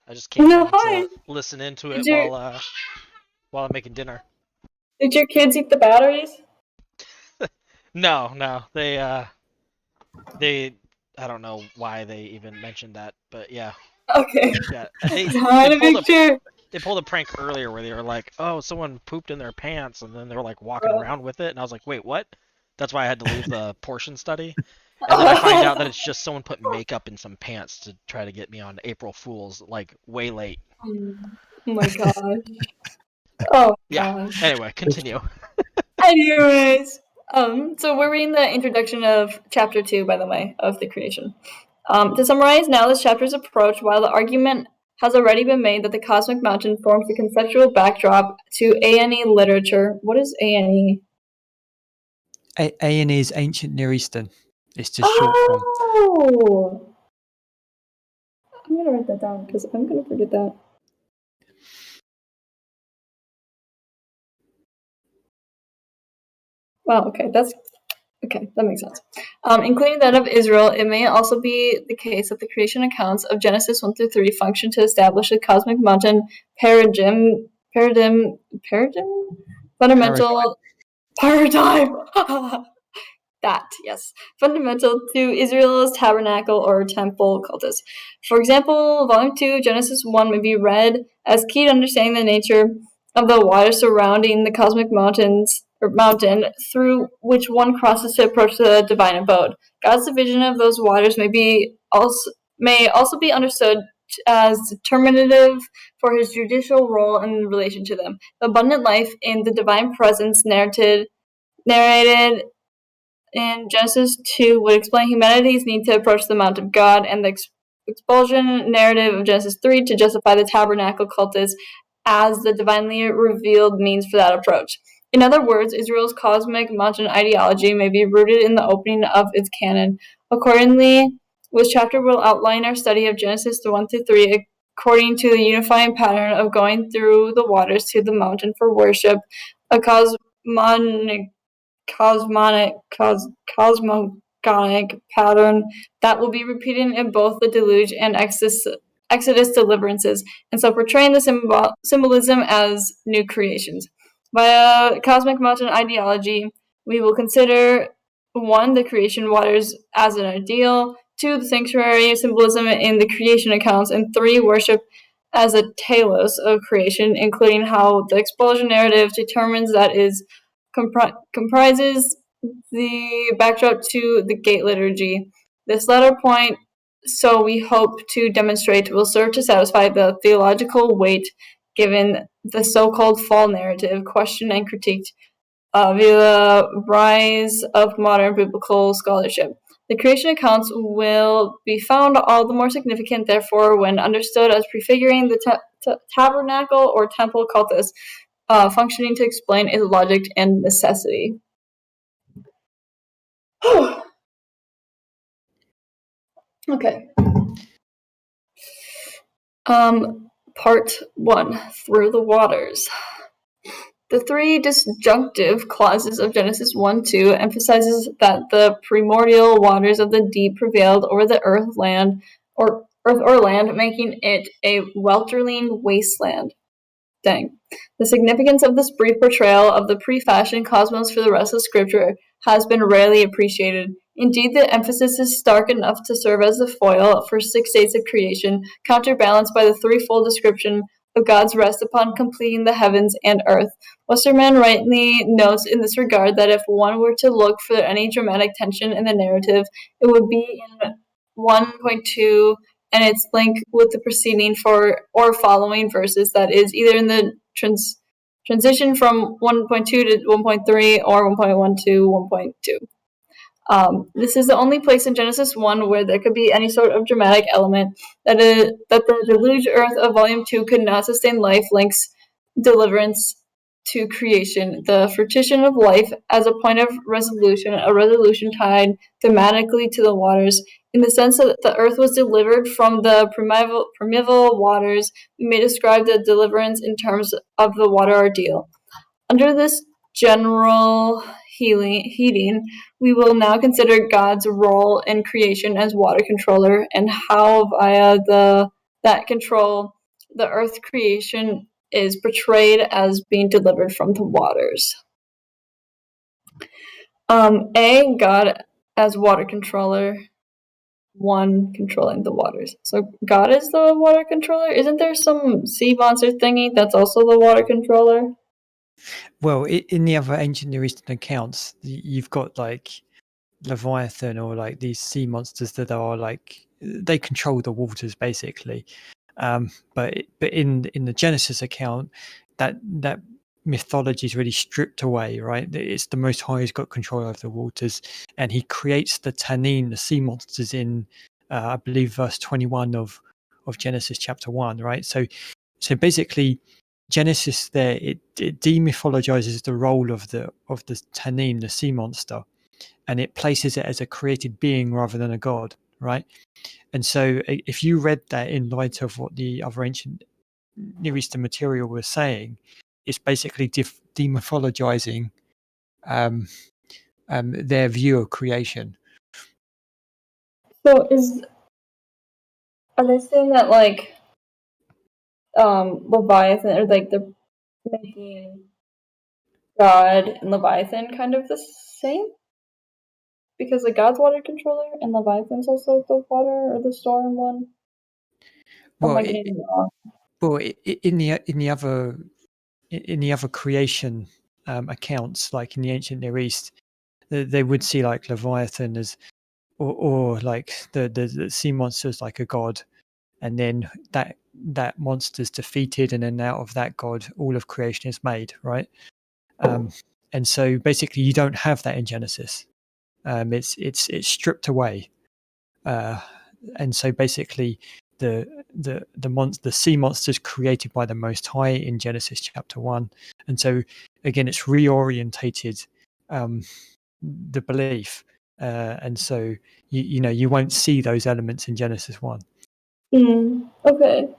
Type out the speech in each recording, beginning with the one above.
I just came No, in hi. to listen into Did it your while I'm making dinner. did your kids eat the batteries? No, they I don't know why they even mentioned that, but yeah, Okay. yeah. Just They wanted to pulled make sure. they pulled a prank earlier where they were like, "Oh, someone pooped in their pants," and then they were like walking Bro. around with it, and I was like, "Wait, what?" That's why I had to leave the portion study. And then I find out that it's just someone put makeup in some pants to try to get me on April Fools, like way late. Oh my gosh. Oh Yeah. gosh. Anyway, continue. Anyways, so we're reading the introduction of chapter 2, by the way, of the creation. To summarize, now this chapter's approach, while the argument has already been made that the cosmic mountain forms the conceptual backdrop to A&E literature. What is A&E? A&E is Ancient Near Eastern. It's just short form. Oh! I'm going to write that down because I'm going to forget that. Wow, okay, that makes sense. Including that of Israel, it may also be the case that the creation accounts of Genesis 1 through 3 function to establish a cosmic mountain paradigm. Yes, fundamental to Israel's tabernacle or temple cultus. For example, Volume 2, Genesis 1 may be read as key to understanding the nature of the water surrounding the cosmic mountain through which one crosses to approach the divine abode. God's division of those waters may also be understood as determinative for his judicial role in relation to them. The abundant life in the divine presence narrated in Genesis 2 would explain humanity's need to approach the Mount of God, and the expulsion narrative of Genesis 3 to justify the tabernacle cultus as the divinely revealed means for that approach. In other words, Israel's cosmic mountain ideology may be rooted in the opening of its canon. Accordingly, this chapter will outline our study of Genesis 1 through 3 according to the unifying pattern of going through the waters to the mountain for worship, a cosmogonic pattern that will be repeated in both the deluge and Exodus deliverances, and so portraying the symbolism as new creations. Via cosmic mountain ideology, we will consider 1. The creation waters as an ideal, 2. The sanctuary symbolism in the creation accounts, and 3. Worship as a telos of creation, including how the expulsion narrative determines that is comprises the backdrop to the gate liturgy. This latter point, so we hope to demonstrate, will serve to satisfy the theological weight given the so-called fall narrative, questioned and critiqued via the rise of modern biblical scholarship. The creation accounts will be found all the more significant, therefore, when understood as prefiguring the tabernacle or temple cultus, functioning to explain its logic and necessity. Okay. Part 1, Through the Waters. The 3 disjunctive clauses of Genesis 1-2 emphasizes that the primordial waters of the deep prevailed over the earth or land, making it a welterling wasteland. Dang. The significance of this brief portrayal of the pre-fashioned cosmos for the rest of Scripture has been rarely appreciated. Indeed, the emphasis is stark enough to serve as the foil for 6 states of creation, counterbalanced by the threefold description of God's rest upon completing the heavens and earth. Westermann rightly notes in this regard that if one were to look for any dramatic tension in the narrative, it would be in 1.2 and its link with the preceding or following verses, that is, either in the transition from 1.2 to 1.3 or 1.1 to 1.2. This is the only place in Genesis 1 where there could be any sort of dramatic element that the deluge earth of Volume 2 could not sustain life links deliverance to creation, the fruition of life as a point of resolution, a resolution tied thematically to the waters. In the sense that the earth was delivered from the primeval waters, we may describe the deliverance in terms of the water ordeal. Under this general heating, we will now consider God's role in creation as water controller and how via that control the earth creation is portrayed as being delivered from the waters? A, God as water controller. 1, controlling the waters. So God is the water controller? Isn't there some sea monster thingy that's also the water controller? Well, in the other ancient Near Eastern accounts, you've got like Leviathan or like these sea monsters that are like they control the waters basically. But in the Genesis account, that mythology is really stripped away, right? It's the Most High who's got control over the waters, and he creates the Tannim, the sea monsters, in I believe verse 21 of Genesis chapter 1, right? So basically, Genesis there it demythologizes the role of the Tannim, the sea monster, and it places it as a created being rather than a god, right? And so, if you read that in light of what the other ancient Near Eastern material was saying, it's basically demythologizing their view of creation. So are they saying that like Leviathan, or like they're making God and Leviathan kind of the same? Because like God's water controller and Leviathan's also the water or the storm one? Or am I getting it wrong? Well, in the other creation accounts, like in the ancient Near East, they would see like Leviathan as, or like the sea monster as like a god, and then that monster's defeated, and then out of that god, all of creation is made, right? And so basically, you don't have that in Genesis. It's stripped away, and so basically, the sea monsters created by the Most High in Genesis chapter 1, and so again, it's reorientated the belief, and so you won't see those elements in Genesis 1. Okay.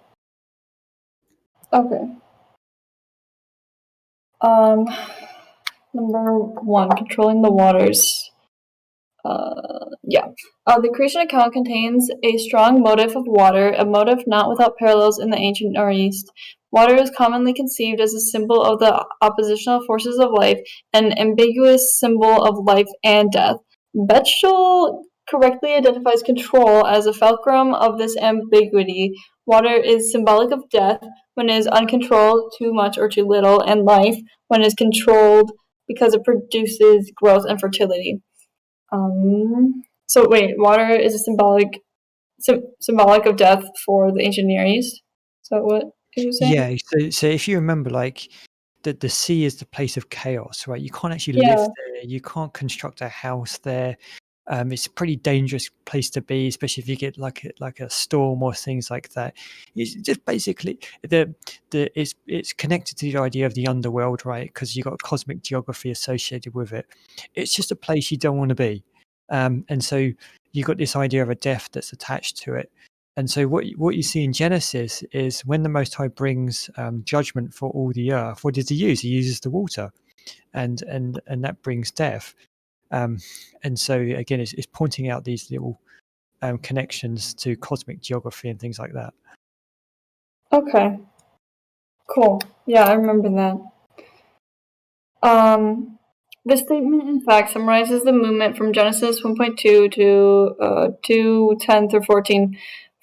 Number 1, controlling the waters. The creation account contains a strong motive of water, a motive not without parallels in the ancient Near East. Water is commonly conceived as a symbol of the oppositional forces of life, an ambiguous symbol of life and death. Betschel correctly identifies control as a fulcrum of this ambiguity. Water is symbolic of death when it is uncontrolled, too much or too little, and life when it is controlled because it produces growth and fertility. So wait, water is a symbolic of death for the ancient Near East? Is that what you were saying? Yeah. So if you remember, like the sea is the place of chaos, right? You can't actually live Yeah. there. You can't construct a house there. It's a pretty dangerous place to be, especially if you get like a storm or things like that. It's just basically it's connected to the idea of the underworld, right? Because you've got cosmic geography associated with it. It's just a place you don't want to be, and so you've got this idea of a death that's attached to it. And so what you see in Genesis is when the Most High brings judgment for all the earth, what does he use? He uses the water, and that brings death. And so again, it's pointing out these little connections to cosmic geography and things like that. Okay. Cool. Yeah, I remember that. The statement, in fact, summarizes the movement from Genesis 1.2 to 2:10 through 14,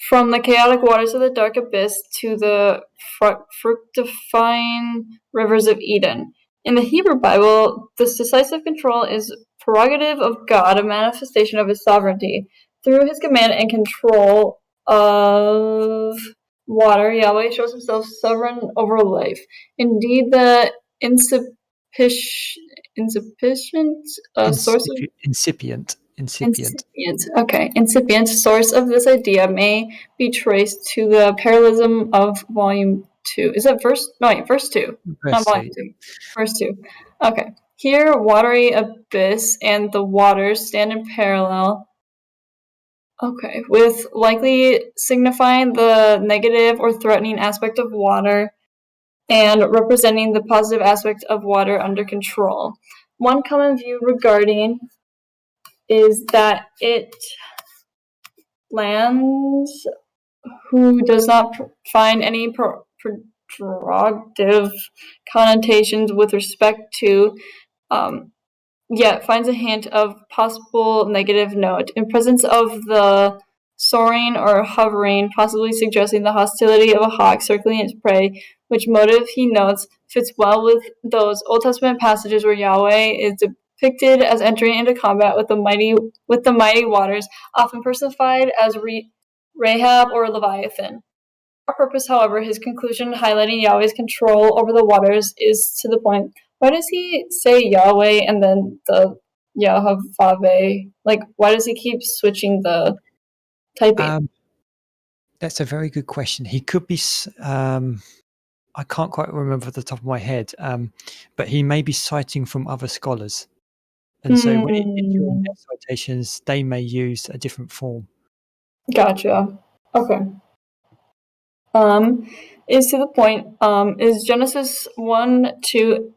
from the chaotic waters of the dark abyss to the fructifying rivers of Eden. In the Hebrew Bible, this decisive control is prerogative of God, a manifestation of his sovereignty. Through his command and control of water, Yahweh shows himself sovereign over life. Indeed, the insufficient source of Incipient. incipient source of this idea may be traced to the parallelism of volume 2. Is that verse 2, not volume 2, verse 2. Okay, here watery abyss and the waters stand in parallel, okay, with likely signifying the negative or threatening aspect of water and representing the positive aspect of water under control. One common view regarding is that it lands who does not find any pejorative connotations with respect to, yet finds a hint of possible negative note in presence of the soaring or hovering, possibly suggesting the hostility of a hawk circling its prey, which motive he notes fits well with those Old Testament passages where Yahweh is depicted as entering into combat with the mighty waters, often personified as Rahab or Leviathan. For our purpose, however, his conclusion highlighting Yahweh's control over the waters is to the point. Why does he say Yahweh and then the Yahavave? Like, why does he keep switching the typing? That's a very good question. He could be. I can't quite remember at the top of my head, but he may be citing from other scholars, and so if you're in their citations, they may use a different form. Gotcha. Okay. Is to the point. Is Genesis 1-2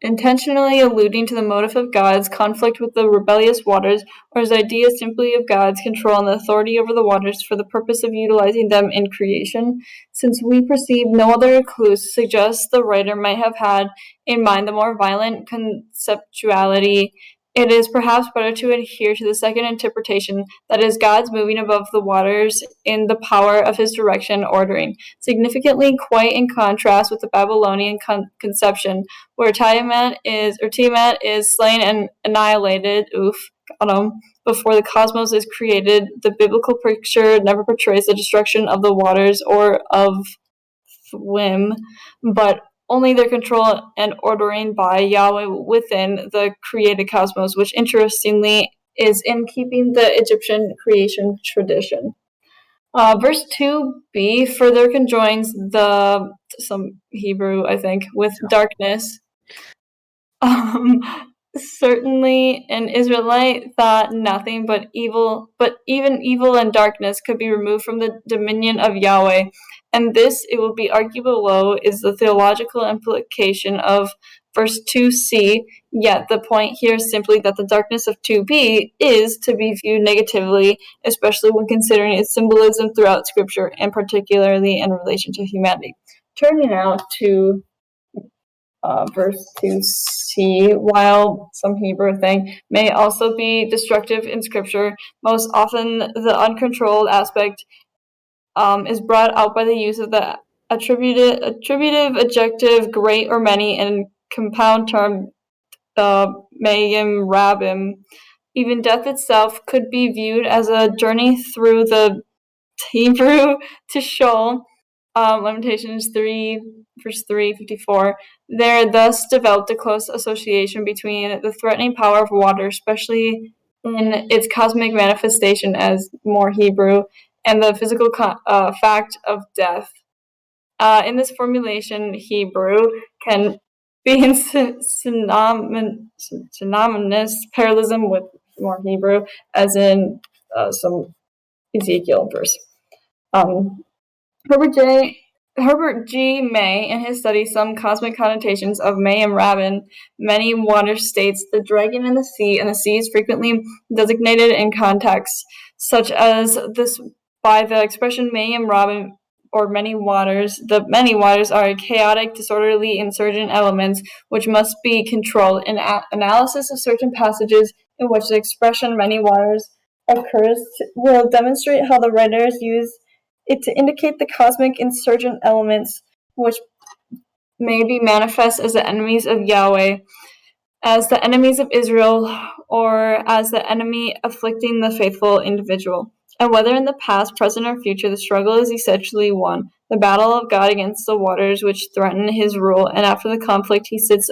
intentionally alluding to the motive of God's conflict with the rebellious waters, or is the idea simply of God's control and the authority over the waters for the purpose of utilizing them in creation? Since we perceive no other clues suggest the writer might have had in mind the more violent conceptuality, it is perhaps better to adhere to the second interpretation, that is, God's moving above the waters in the power of his direction ordering, significantly quite in contrast with the Babylonian conception, where Tiamat is slain and annihilated, before the cosmos is created. The biblical picture never portrays the destruction of the waters or of whim, but only their control and ordering by Yahweh within the created cosmos, which interestingly is in keeping the Egyptian creation tradition. Verse 2b further conjoins some Hebrew, I think, with darkness. Certainly an Israelite thought nothing but even evil and darkness could be removed from the dominion of Yahweh. And this, it will be argued below, is the theological implication of verse 2c, yet the point here is simply that the darkness of 2b is to be viewed negatively, especially when considering its symbolism throughout Scripture, and particularly in relation to humanity. Turning now to verse 2c, while some Hebrew thing may also be destructive in Scripture, most often the uncontrolled aspect is brought out by the use of the attributive adjective great or many and compound term mayim rabim. Even death itself could be viewed as a journey through the Hebrew to Sheol. Lamentations 3, verse 354. There thus developed a close association between the threatening power of water, especially in its cosmic manifestation as more Hebrew, and the physical fact of death. In this formulation, Hebrew can be in synonymous parallelism with more Hebrew, as in some Ezekiel verse. Herbert G. May, in his study Some Cosmic Connotations of Mayim Rabin, Many Waters, states the dragon in the sea, and the sea is frequently designated in contexts such as this by the expression Mayim Rabin, or many waters. The many waters are chaotic, disorderly, insurgent elements which must be controlled. An analysis of certain passages in which the expression many waters occurs will demonstrate how the writers use it to indicate the cosmic insurgent elements which may be manifest as the enemies of Yahweh, as the enemies of Israel, or as the enemy afflicting the faithful individual. And whether in the past, present, or future, the struggle is essentially one, the battle of God against the waters which threaten his rule, and after the conflict he sits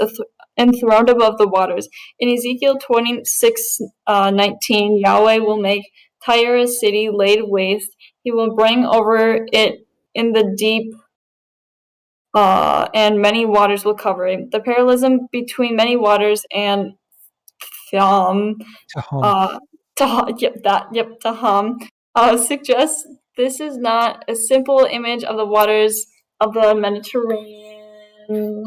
enthroned above the waters. In Ezekiel 26:19, Yahweh will make Tyre a city laid waste. He will bring over it in the deep, and many waters will cover it. The parallelism between many waters and Taham suggests this is not a simple image of the waters of the Mediterranean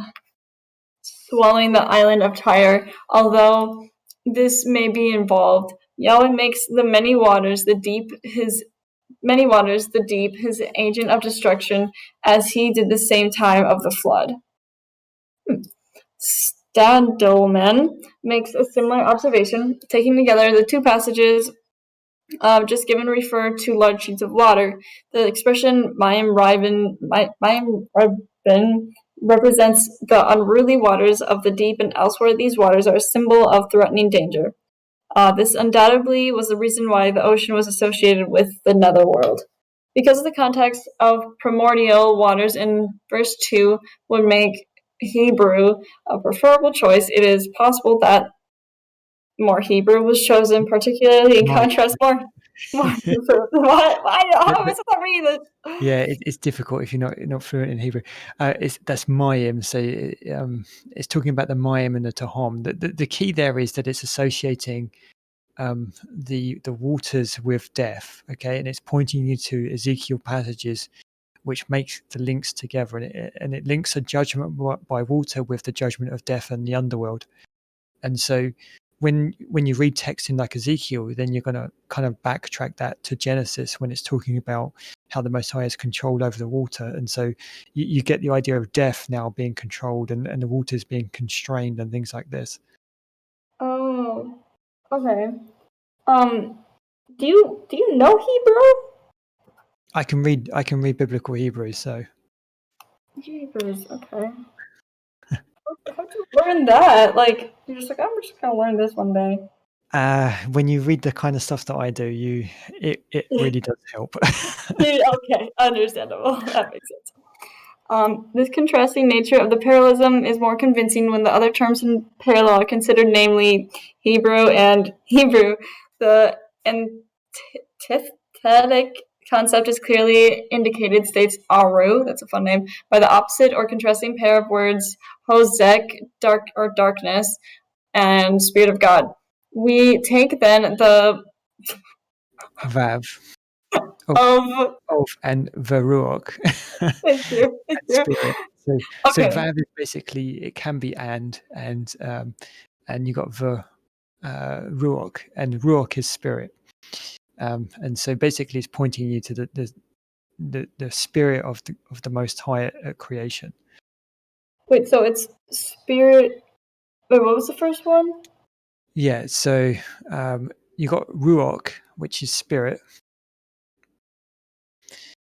swelling the island of Tyre, although this may be involved. Yahweh makes the many waters, the deep, his many waters, the deep, his agent of destruction, as he did the same time of the flood. Stadelman makes a similar observation, taking together the two passages just given refer to large sheets of water. The expression Mayim Rabin represents the unruly waters of the deep, and elsewhere these waters are a symbol of threatening danger. This undoubtedly was the reason why the ocean was associated with the netherworld. Because of the context of primordial waters in verse 2 would make Hebrew a preferable choice, it is possible that more Hebrew was chosen, particularly in contrast more Hebrew. How is that read it? Yeah, it's difficult if you're not fluent in Hebrew. That's Mayim, so it's talking about the Mayim and the Tahom. The key there is that it's associating the waters with death, okay, and it's pointing you to Ezekiel passages which makes the links together, and it links a judgment by water with the judgment of death and the underworld. And so when you read text in like Ezekiel, then you're going to kind of backtrack that to Genesis when it's talking about how the Most High has control over the water. And so you get the idea of death now being controlled and the waters being constrained and things like this. Oh, okay. Do you know Hebrew? I can read biblical Hebrew, so. Hebrews, okay. How'd you learn that? Like, you're just like, I'm just gonna learn this one day. When you read the kind of stuff that I do, it really does help. Okay, understandable. That makes sense. This contrasting nature of the parallelism is more convincing when the other terms in parallel are considered, namely Hebrew and Hebrew. The antithetic concept is clearly indicated, states Aru, that's a fun name, by the opposite or contrasting pair of words Hozek, dark or darkness, and Spirit of God. We take then the Vav. Of and Veruach. Thank you. Spirit. So Okay. Vav is basically, it can be and you got Ruach, and Ruach is spirit. And so basically it's pointing you to the spirit of the Most High at creation. Wait, so it's spirit. Wait, what was the first one? Yeah, so you got Ruach, which is spirit.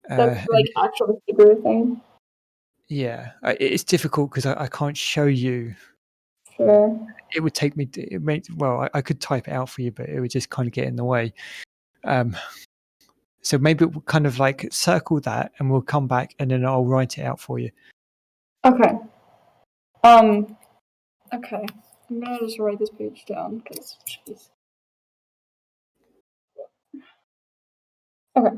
That's like actual Hebrew thing. Yeah, it's difficult because I can't show you. Sure. It would take me. I could type it out for you, but it would just kind of get in the way. So maybe we'll kind of like circle that, and we'll come back, and then I'll write it out for you. Okay. Okay. I'm gonna just write this page down because, jeez. Okay.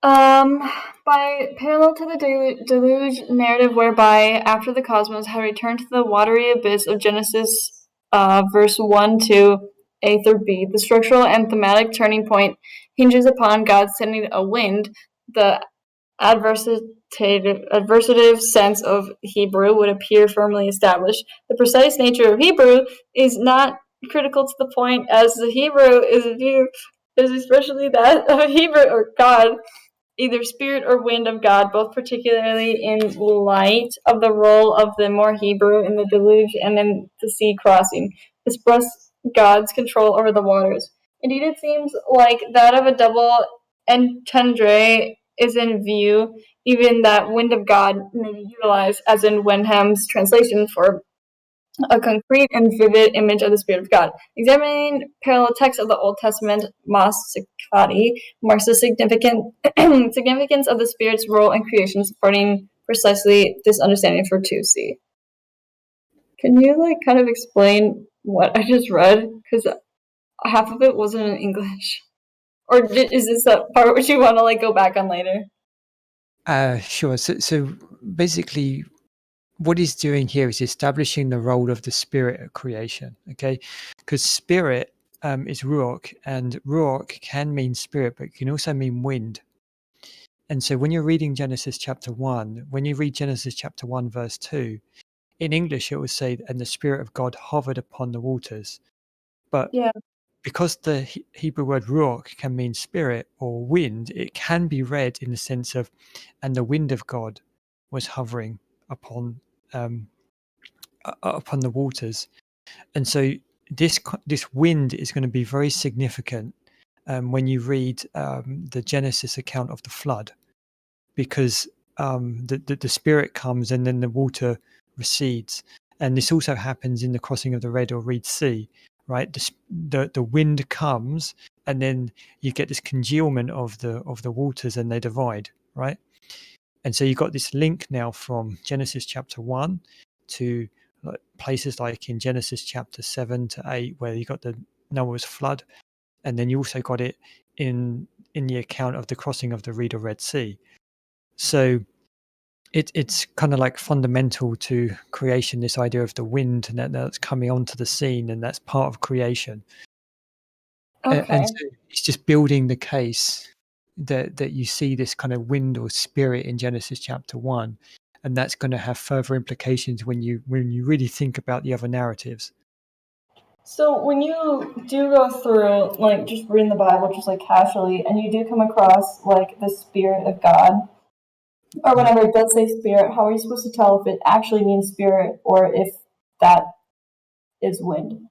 By parallel to the deluge narrative, whereby after the cosmos had returned to the watery abyss of Genesis, verse 1 to A through B, the structural and thematic turning point hinges upon God sending a wind. The adversative sense of Hebrew would appear firmly established. The precise nature of Hebrew is not critical to the point, as the Hebrew is viewed as especially that of a Hebrew or God, either spirit or wind of God, both particularly in light of the role of the more Hebrew in the deluge and in the sea crossing, express God's control over the waters. Indeed, it seems like that of a double entendre is in view, even that wind of God may be utilized, as in Wenham's translation, for a concrete and vivid image of the Spirit of God. Examining parallel texts of the Old Testament, Masikati marks the significance of the Spirit's role in creation, supporting precisely this understanding for 2C. Can you kind of explain what I just read? Because half of it wasn't in English. Or is this the part which you want to go back on later? Sure. So basically, what he's doing here is establishing the role of the spirit at creation, okay? Because spirit is Ruach, and Ruach can mean spirit, but it can also mean wind. And so when you're reading Genesis chapter 1, when you read Genesis chapter 1, verse 2, in English it will say, and the Spirit of God hovered upon the waters. But because the Hebrew word ruach can mean spirit or wind, it can be read in the sense of, and the wind of God was hovering upon the waters. And so this wind is going to be very significant when you read the Genesis account of the flood, because the Spirit comes and then the water recedes. And this also happens in the crossing of the Red or Reed Sea, right? The wind comes and then you get this congealment of the waters and they divide, right? And so you've got this link now from Genesis chapter 1 to places like in Genesis chapter 7 to 8, where you got the Noah's flood, and then you also got it in the account of the crossing of the Reed or Red Sea. So it's kind of like fundamental to creation, this idea of the wind, and that's coming onto the scene, and that's part of creation. Okay. And so it's just building the case that you see this kind of wind or spirit in Genesis chapter 1, and that's going to have further implications when you really think about the other narratives. So when you do go through, like, just reading the Bible just like casually, and you do come across like the Spirit of God, or whenever it does say spirit, how are you supposed to tell if it actually means spirit or if that is wind?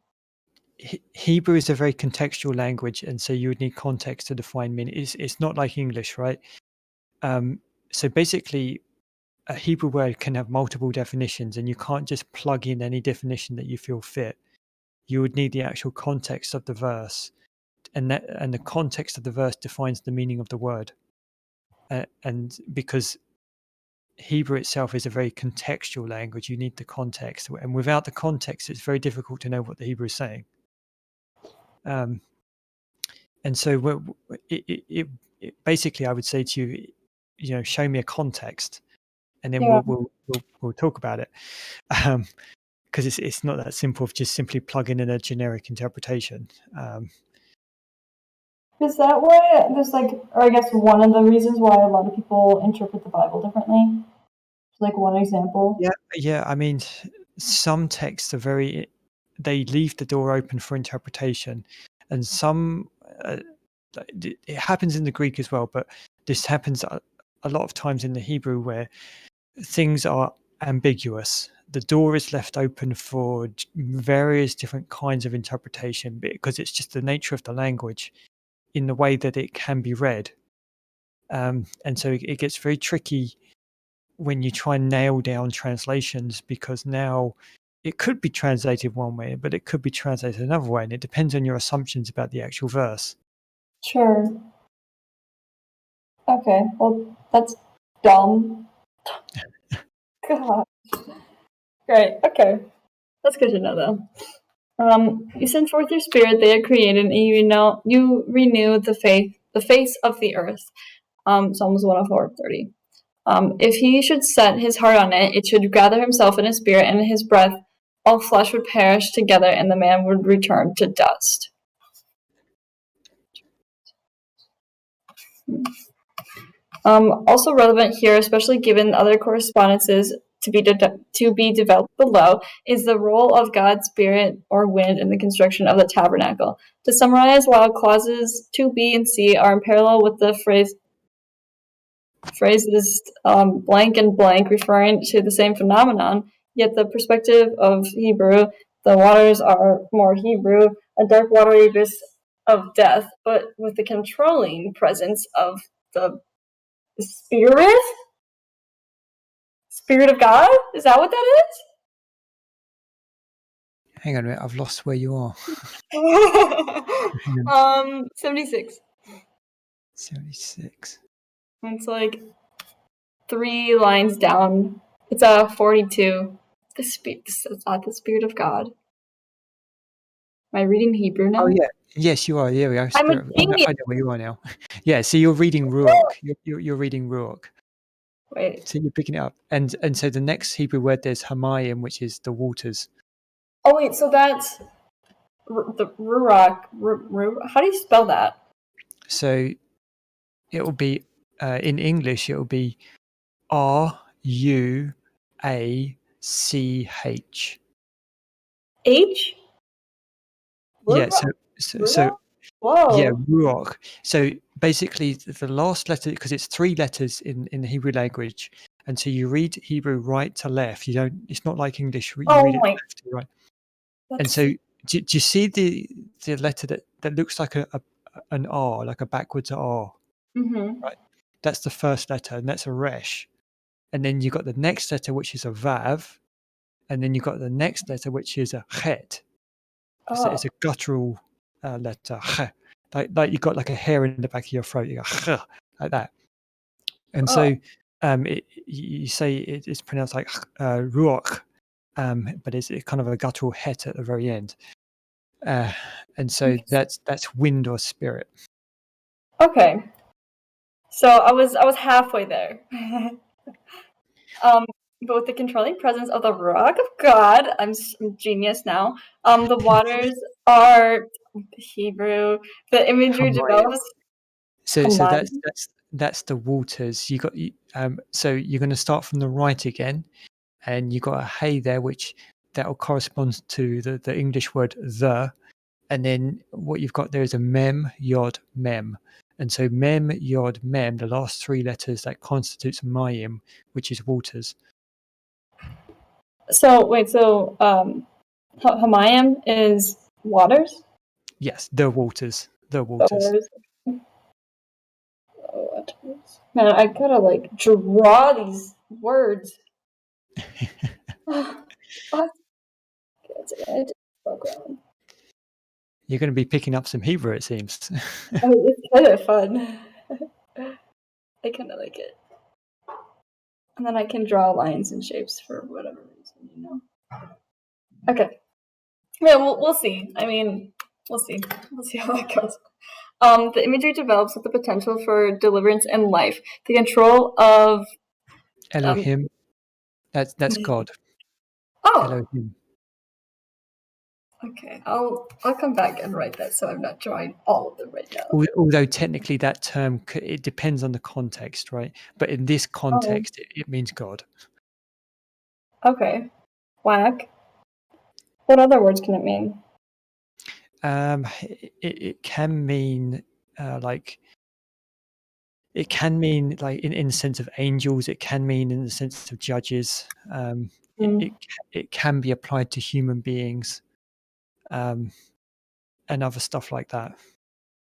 Hebrew is a very contextual language, and so you would need context to define meaning. It's not like English, right? So basically, a Hebrew word can have multiple definitions, and you can't just plug in any definition that you feel fit. You would need the actual context of the verse, and the context of the verse defines the meaning of the word. And because Hebrew itself is a very contextual language, you need the context, and without the context, it's very difficult to know what the Hebrew is saying. And so it basically, I would say to you, show me a context, and then we'll talk about it, because it's not that simple of just simply plugging in a generic interpretation. Is that why there's or I guess one of the reasons why a lot of people interpret the Bible differently? Like one example. Yeah. I mean, some texts are they leave the door open for interpretation, and some it happens in the Greek as well, but this happens a lot of times in the Hebrew, where things are ambiguous. The door is left open for various different kinds of interpretation, because it's just the nature of the language in the way that it can be read. And so it gets very tricky when you try and nail down translations, because now it could be translated one way, but it could be translated another way, and it depends on your assumptions about the actual verse. Sure. Okay, well, that's dumb. God. Great, okay. That's good to know, though. You send forth your spirit, they are created, and you renew the face of the earth. Psalms 104:30. If he should set his heart on it, it should gather himself in his spirit, and in his breath all flesh would perish together, and the man would return to dust. Also relevant here, especially given other correspondences to be developed below, is the role of God's spirit or wind in the construction of the tabernacle. To summarize, while clauses 2b and c are in parallel with the phrases blank and blank referring to the same phenomenon, yet the perspective of Hebrew, the waters are more Hebrew, a dark watery abyss of death, but with the controlling presence of the Spirit? Spirit of God? Is that what that is? Hang on a minute, I've lost where you are. 76. 76. It's like 3 lines down. It's 42. Is that the Spirit of God? Am I reading Hebrew now? Oh yeah, yes, you are. There we go. I'm a I know where you are now. Yeah, so you're reading Ruach. You're reading Ruach. Wait. So you're picking it up, and so the next Hebrew word there's Hamayim, which is the waters. Oh wait, so that's the Ruach. How do you spell that? So it will be in English. It will be Ruach. H? Yeah. So So Whoa. yeah, Ruach. So basically, the last letter, because it's 3 letters in the Hebrew language, and so you read Hebrew right to left. You don't. It's not like English. You Oh read it my. left to right. And That's, so, do you see the letter that looks like an R, like a backwards R? mm-hmm. Right. That's the first letter, and that's a resh. And then you got the next letter, which is a vav, and then you got the next letter, which is a chet. So Oh. it's a guttural letter, like you got like a hair in the back of your throat. You go like that. And Oh. so you say it's pronounced like ruach, but it's kind of a guttural het at the very end. And so that's wind or spirit. Okay. So I was halfway there. But with the controlling presence of the Ruach of God, I'm genius now. The waters are Hebrew. The imagery Hamayim. develops. So Command. that's the waters. You got so you're going to start from the right again, and you got a hey there, which that will correspond to the English word the, and then what you've got there is a mem yod mem, and so mem yod mem, the last 3 letters that constitutes mayim, which is waters. So wait, so Hamayim is waters? Yes, the waters. Waters. Man, I gotta like draw these words. What? You're going to be picking up some Hebrew, it seems. It's kind of fun. I kind of like it. And then I can draw lines and shapes for whatever reason, you know? Okay. Yeah, we'll see. I mean, we'll see. We'll see how that goes. The imagery develops with the potential for deliverance and life. The control of Elohim. That's God. Oh. Elohim. Okay. I'll come back and write that so I'm not drawing all of them right now. Although technically that term, it depends on the context, right? But in this context, it means God. Okay. Whack. What other words can it mean? It can mean like it can mean like in the sense of angels. It can mean in the sense of judges. It can be applied to human beings, and other stuff like that.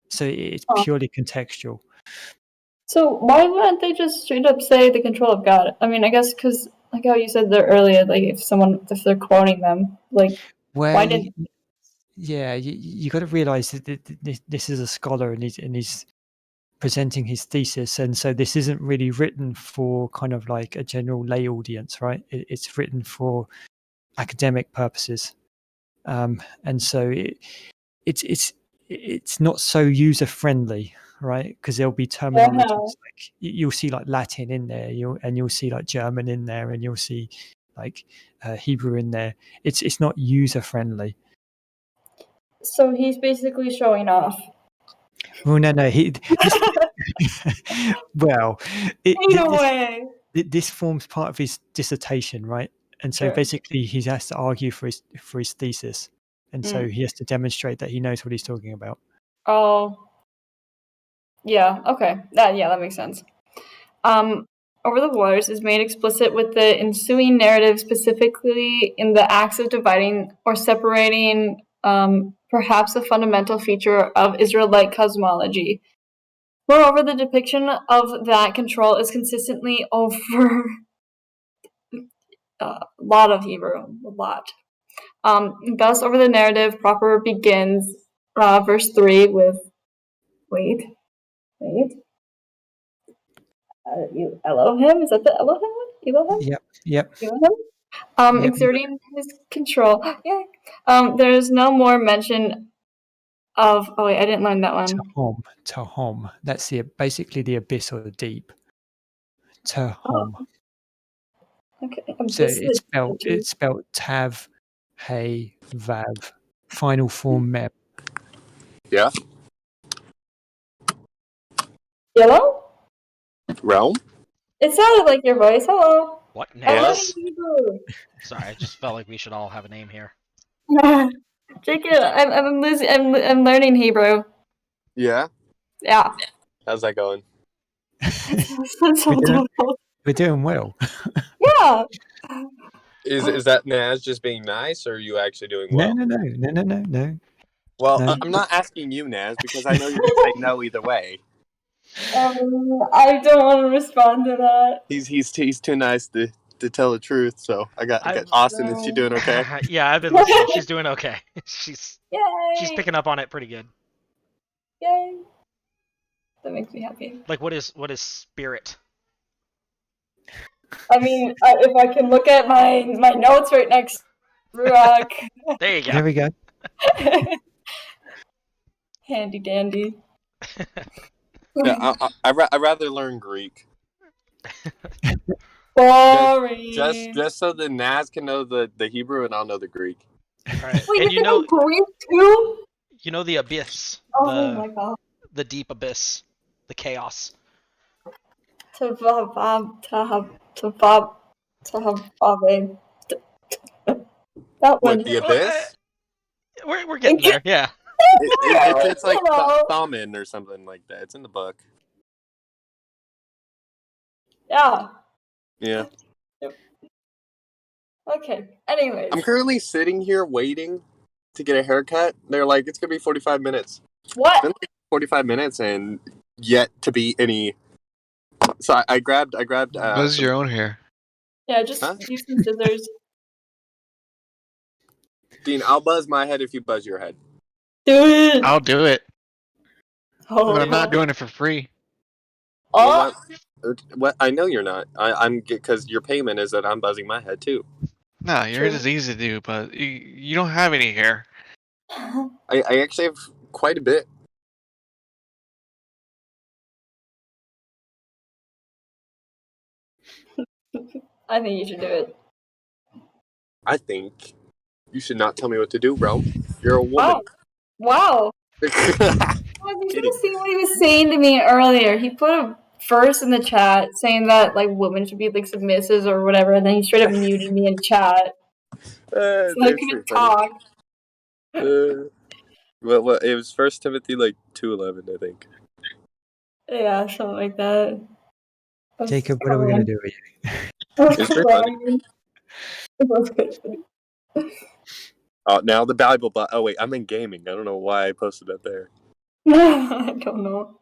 So it's purely contextual. So why wouldn't they just straight up say the control of God? I mean, I guess because like how you said there earlier, like if they're quoting them, like why did? Yeah, you got to realize that this is a scholar and he's presenting his thesis, and so this isn't really written for kind of like a general lay audience, right? It's written for academic purposes, and so it's not so user friendly, right? Because there'll be terminologies like you'll see like Latin in there, you'll see like German in there, and you'll see like Hebrew in there. It's not user friendly. So he's basically showing off. Well, no. Well, this forms part of his dissertation, right? And so basically, he has to argue for his thesis, and so he has to demonstrate that he knows what he's talking about. Oh, yeah. Okay. That makes sense. Over the Waters is made explicit with the ensuing narrative, specifically in the acts of dividing or separating, perhaps a fundamental feature of Israelite cosmology. Moreover, the depiction of that control is consistently over a lot of Hebrew, a lot. Thus, over the narrative proper begins verse 3 with, wait. Elohim? Is that the Elohim one? Elohim? Yep. Elohim? Exerting his control. Yeah. There's no more mention of. Oh wait, I didn't learn that one. Tahom. That's basically the abyss or the deep. Tahom. Oh. Okay. So it's spelled Tav, Hey, Vav. Final form Mem. Yeah. Yellow? Realm? It sounded like your voice. Hello. What? Yes. Sorry, I just felt like we should all have a name here. Jacob, I'm learning Hebrew. Yeah? Yeah. How's that going? That's so We're doing- difficult. We're doing well. Yeah. Is that Naz just being nice, or are you actually doing No, well? no. Well, No. I'm not asking you, Naz, because I know you're going to say no either way. I don't want to respond to that. He's too nice to tell the truth. So I got Austin. Is she doing okay? Yeah, I've been listening. She's doing okay. She's Yay! picking up on it pretty good. Yay! That makes me happy. Like, what is spirit? I mean, if I can look at my notes right next to Ruach. There you go. There we go. Handy dandy. Yeah, I'd rather learn Greek. Boring. Just so the Naz can know the Hebrew and I'll know the Greek. Right. Wait, And you know Greek too? You know the abyss. Oh my god. The deep abyss. The chaos. That What, one. the abyss? We're getting there, yeah. It's like Hello. Thamen or something like that. It's in the book. Yeah. Yeah. Okay. Anyways. I'm currently sitting here waiting to get a haircut. They're like, it's gonna be 45 minutes. What? It's been like 45 minutes and yet to be any. So I grabbed. Buzz your own hair. Yeah, just use some scissors. Dean, I'll buzz my head if you buzz your head. Do it. I'll do it, Oh. but I'm not doing it for free. Oh. What? I know you're not. I'm because your payment is that I'm buzzing my head too. Nah, yours is easy to do, but you don't have any hair. I actually have quite a bit. I think you should do it. I think you should not tell me what to do, bro. You're a woman. Wow. You should have seen what he was saying to me earlier. He put a verse in the chat saying that like women should be like submissive or whatever, and then he straight up muted me in chat. So I couldn't talk. Well, it was 1 Timothy like 2:11, I think. Yeah, something like that. Jacob, what are we going to do with you? It's pretty funny. Oh, now the Bible. Oh wait, I'm in gaming. I don't know why I posted that there. I don't know.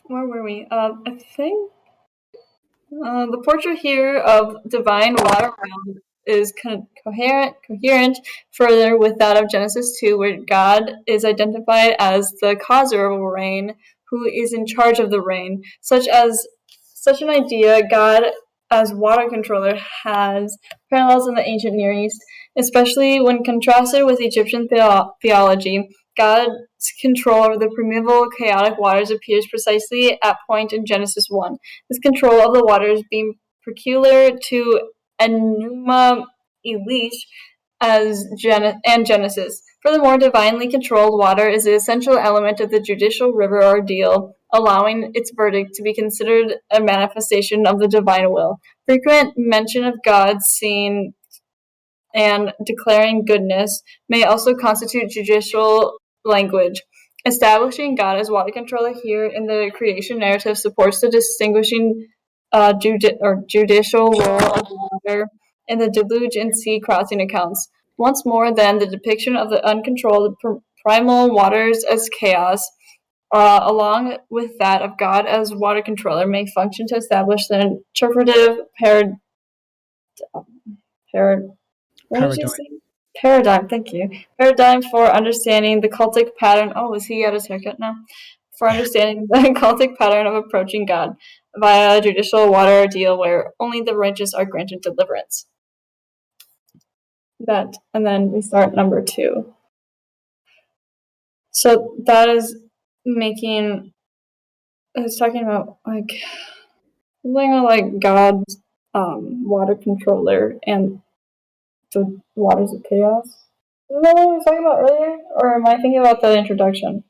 Where were we? I think the portrait here of divine water realm is coherent further with that of Genesis 2, where God is identified as the causer of rain, who is in charge of the rain. Such an idea, God as water controller has parallels in the ancient Near East, especially when contrasted with Egyptian theology. God's control over the primeval chaotic waters appears precisely at point in Genesis 1. This control of the waters being peculiar to Enuma Elish and Genesis. Furthermore, divinely controlled water is an essential element of the judicial river ordeal, allowing its verdict to be considered a manifestation of the divine will. Frequent mention of God seeing and declaring goodness may also constitute judicial language. Establishing God as water controller here in the creation narrative supports the distinguishing judicial role of water in the deluge and sea crossing accounts. Once more, then, the depiction of the uncontrolled primal waters as chaos, along with that of God as water controller, may function to establish the interpretive paradigm, thank you. Paradigm for understanding the cultic pattern. Oh, is he at his haircut now? For understanding the cultic pattern of approaching God via a judicial water ordeal where only the righteous are granted deliverance. That, and then we start number 2. So that is it's talking about like God's water controller and the waters of chaos. Isn't that what we were talking about earlier? Or am I thinking about the introduction?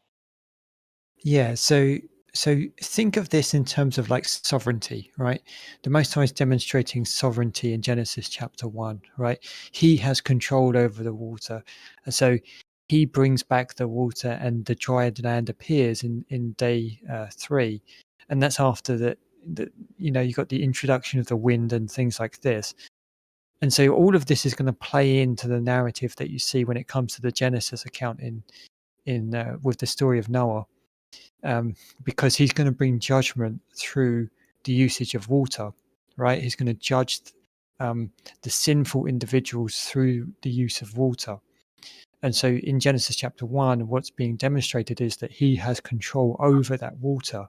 Yeah, so So think of this in terms of like sovereignty, right? The Most High is demonstrating sovereignty in Genesis chapter 1, right? He has control over the water. And so he brings back the water and the dried land appears in day 3. And that's after that, you got the introduction of the wind and things like this. And so all of this is going to play into the narrative that you see when it comes to the Genesis account in with the story of Noah. Because he's going to bring judgment through the usage of water, right? He's going to judge the sinful individuals through the use of water. And so in Genesis chapter 1, what's being demonstrated is that he has control over that water.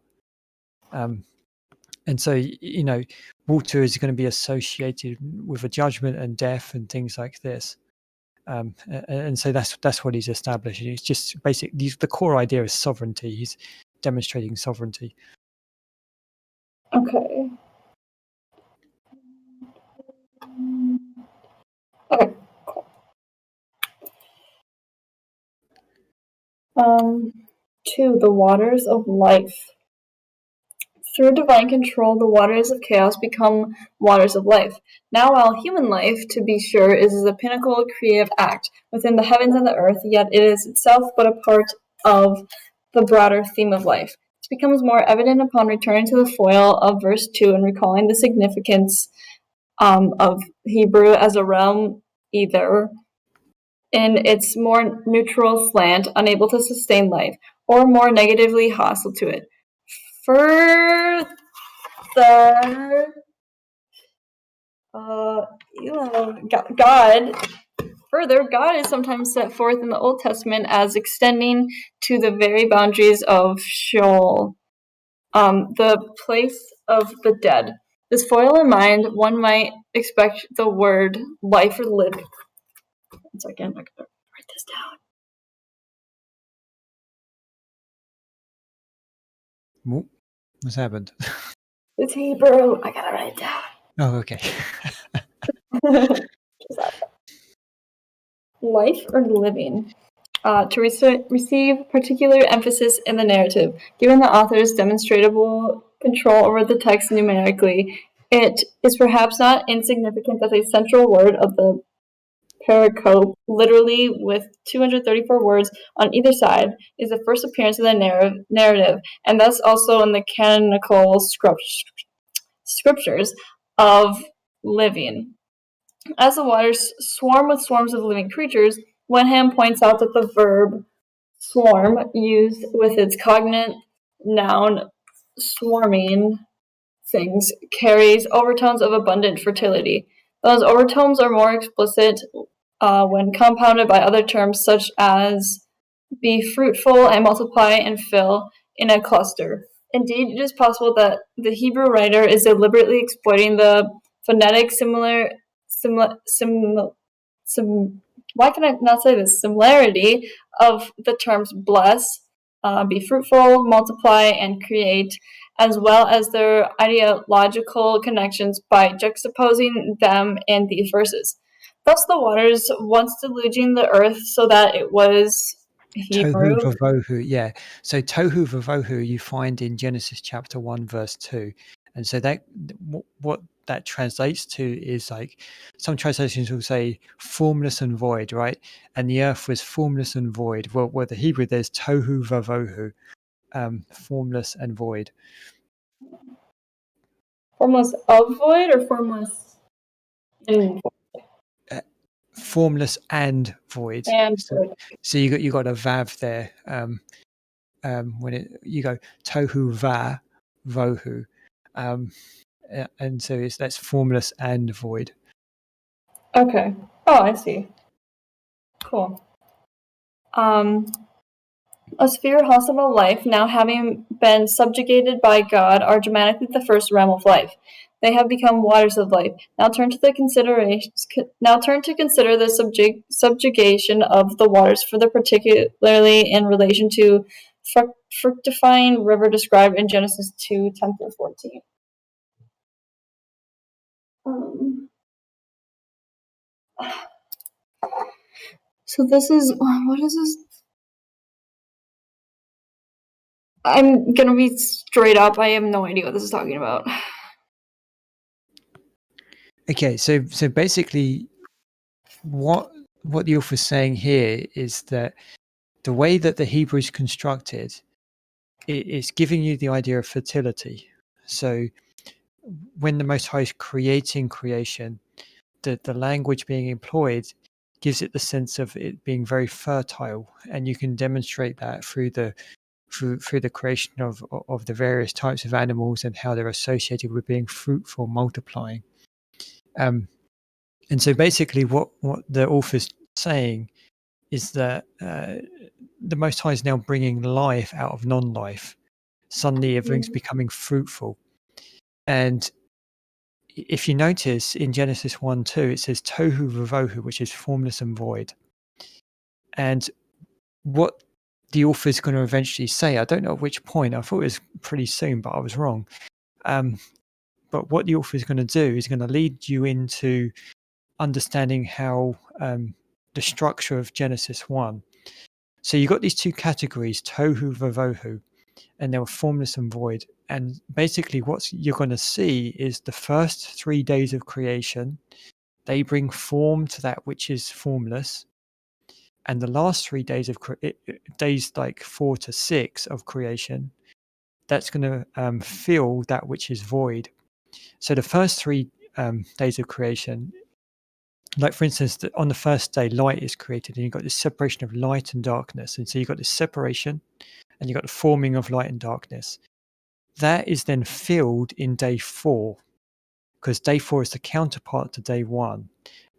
And so, water is going to be associated with a judgment and death and things like this. And so that's what he's establishing. It's just the core idea is sovereignty. He's demonstrating sovereignty. Okay. Okay, cool. 2. The waters of life. Through divine control, the waters of chaos become waters of life. Now, while human life, to be sure, is the pinnacle creative act within the heavens and the earth, yet it is itself but a part of the broader theme of life. This becomes more evident upon returning to the foil of verse 2 and recalling the significance of Hebrew as a realm either in its more neutral slant, unable to sustain life, or more negatively hostile to it. Further, God is sometimes set forth in the Old Testament as extending to the very boundaries of Sheol, the place of the dead. This foil in mind, one might expect the word life or live. 1 second, I gotta write this down. What's happened? It's Hebrew. I gotta write it down. Oh, okay. Life or living. To receive particular emphasis in the narrative. Given the author's demonstrable control over the text numerically, it is perhaps not insignificant that the central word of the pericope, literally with 234 words on either side, is the first appearance of the narrative, and thus also in the canonical scriptures of living. As the waters swarm with swarms of living creatures, Wenham points out that the verb swarm, used with its cognate noun swarming things, carries overtones of abundant fertility. Those overtones are more explicit when compounded by other terms such as be fruitful and multiply and fill in a cluster. Indeed, it is possible that the Hebrew writer is deliberately exploiting the phonetic similarity of the terms bless, be fruitful, multiply, and create, as well as their ideological connections by juxtaposing them in these verses. Thus the waters once deluging the earth so that it was Hebrew. Tohu vavohu, yeah. So tohu vavohu you find in Genesis chapter 1 verse 2. And so that what that translates to is like some translations will say formless and void, right? And the earth was formless and void. Well, the Hebrew there's tohu vavohu, formless and void. Formless of void or formless in void? Formless and void. And void. So you got a vav there. When you go tohu va vohu, and so that's formless and void. Okay. Oh, I see. Cool. A sphere hostile to life, now having been subjugated by God, are dramatically the first realm of life. They have become waters of life. Now turn to consider the subjugation of the waters, further particularly in relation to fructifying river described in Genesis 2:10-14. So this is what is this? I'm gonna be straight up. I have no idea what this is talking about. Okay, so basically, what the author's saying here is that the way that the Hebrew is constructed, it's giving you the idea of fertility. So when the Most High is creating creation, the language being employed gives it the sense of it being very fertile, and you can demonstrate that through the creation of the various types of animals and how they're associated with being fruitful, multiplying. And so basically what the author's saying is that the Most High is now bringing life out of non-life. Suddenly everything's becoming fruitful. And if you notice in Genesis 1:2, it says tohu vavohu, which is formless and void. And what the author is going to eventually say, I don't know at which point, I thought it was pretty soon, but I was wrong. But what the author is going to do is going to lead you into understanding how the structure of Genesis 1. So you've got these two categories, tohu vavohu, and they were formless and void. And basically what you're going to see is the first 3 days of creation, they bring form to that which is formless. And the last 3 days of days like 4 to 6 of creation, that's going to fill that which is void. So the first 3 days of creation, like for instance, on the first day, light is created, and you've got this separation of light and darkness. And so you've got this separation, and you've got the forming of light and darkness. That is then filled in day 4, because day 4 is the counterpart to day 1.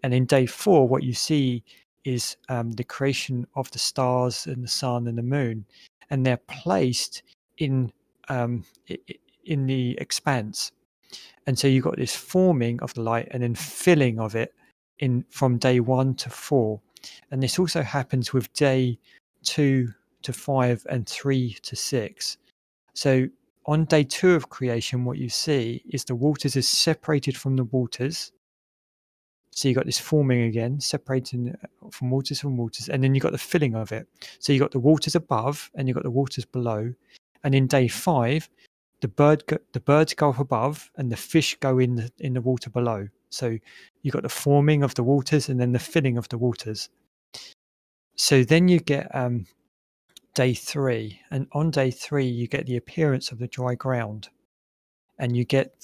And in day 4, what you see is the creation of the stars and the sun and the moon, and they're placed in the expanse. And so you've got this forming of the light and then filling of it from day 1 to 4. And this also happens with day 2 to 5 and 3 to 6. So on day 2 of creation, what you see is the waters is separated from the waters. So you got this forming again, separating from waters, and then you got the filling of it. So you got the waters above and you got the waters below. And in day 5, the birds go up above and the fish go in the water below. So you got the forming of the waters and then the filling of the waters. So then you get day 3, and on day 3 you get the appearance of the dry ground, and you get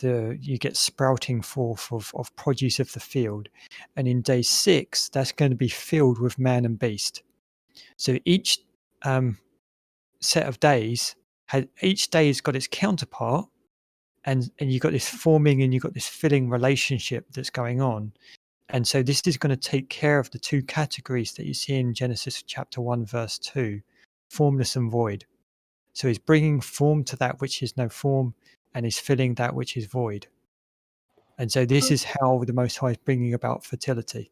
sprouting forth of produce of the field. And in day 6, that's going to be filled with man and beast. So each set of days each day has got its counterpart, and you've got this forming and you've got this filling relationship that's going on. And so this is going to take care of the 2 categories that you see in Genesis chapter 1 verse 2, formless and void. So he's bringing form to that which is no form, and he's filling that which is void. And so this is how the Most High is bringing about fertility.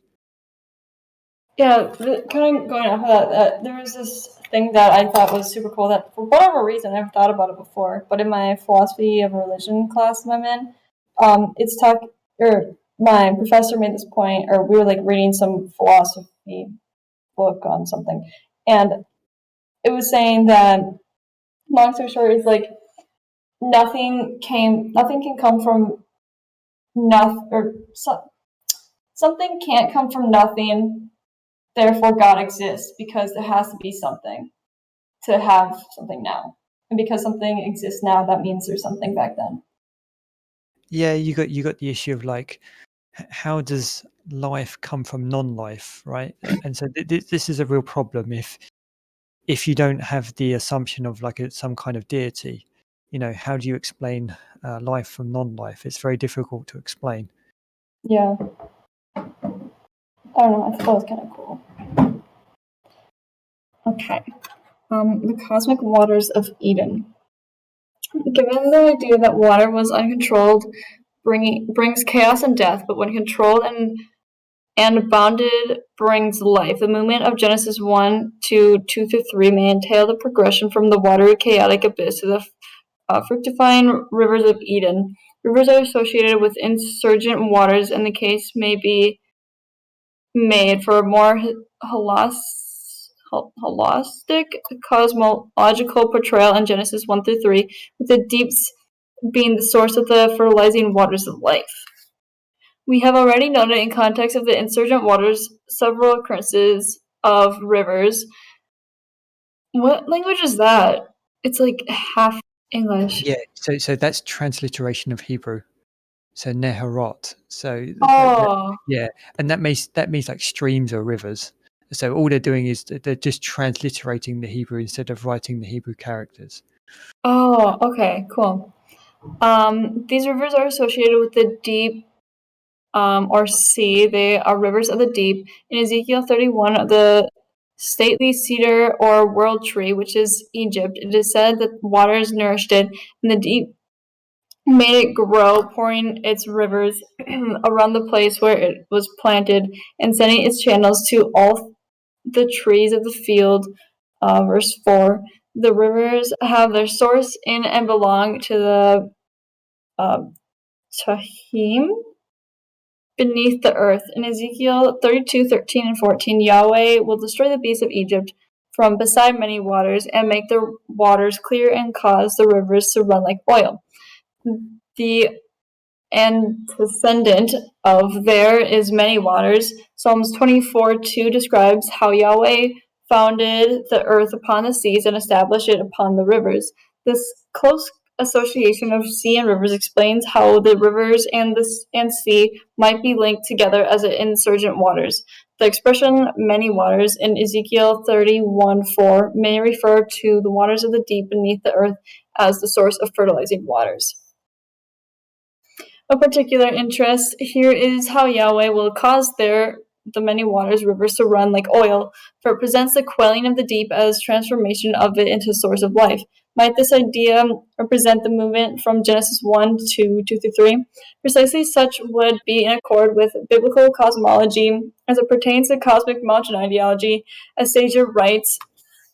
Yeah, kind of going off of that, there was this thing that I thought was super cool that for whatever reason I never thought about it before, but in my philosophy of religion class that I'm in, my professor made this point, or we were like reading some philosophy book on something, and it was saying that, long story short, is like nothing can come from nothing, or something can't come from nothing. Therefore, God exists because there has to be something to have something now, and because something exists now, that means there's something back then. Yeah, you got the issue of like, how does life come from non-life, right? And so this is a real problem if you don't have the assumption of like some kind of deity. How do you explain life from non-life? It's very difficult to explain. Yeah, I don't know. I thought it was kind of cool. Okay, the cosmic waters of Eden. Given the idea that water was uncontrolled, brings chaos and death, but when controlled and bounded brings life. The movement of Genesis 1 to 2 through 3 may entail the progression from the watery chaotic abyss to the fructifying rivers of Eden. Rivers are associated with insurgent waters, and the case may be made for more holistic cosmological portrayal in Genesis 1 through 3, with the deeps being the source of the fertilizing waters of life. We have already noted in context of the insurgent waters several occurrences of rivers. What language is that? It's like half English. Yeah, so that's transliteration of Hebrew. So Neharot. So yeah, and that means like streams or rivers. So all they're doing is they're just transliterating the Hebrew instead of writing the Hebrew characters. Oh, okay, cool. These rivers are associated with the deep, or sea. They are rivers of the deep. In Ezekiel 31, the stately cedar or world tree, which is Egypt, it is said that waters nourished it, and the deep made it grow, pouring its rivers around the place where it was planted, and sending its channels to all the trees of the field. Verse 4. The rivers have their source in and belong to the Tahim beneath the earth. In Ezekiel 32:13 and 14, Yahweh will destroy the beasts of Egypt from beside many waters and make the waters clear and cause the rivers to run like oil. The antecedent of there is many waters. Psalms 24:2 describes how Yahweh founded the earth upon the seas and established it upon the rivers. This close association of sea and rivers explains how the rivers and sea might be linked together as insurgent waters. The expression many waters in Ezekiel 31:4 may refer to the waters of the deep beneath the earth as the source of fertilizing waters. Of particular interest here is how Yahweh will cause the many waters rivers to run like oil, for it presents the quelling of the deep as transformation of it into a source of life. Might this idea represent the movement from Genesis 1 to 2 through 3? Precisely such would be in accord with biblical cosmology as it pertains to cosmic mountain ideology. As Sager writes,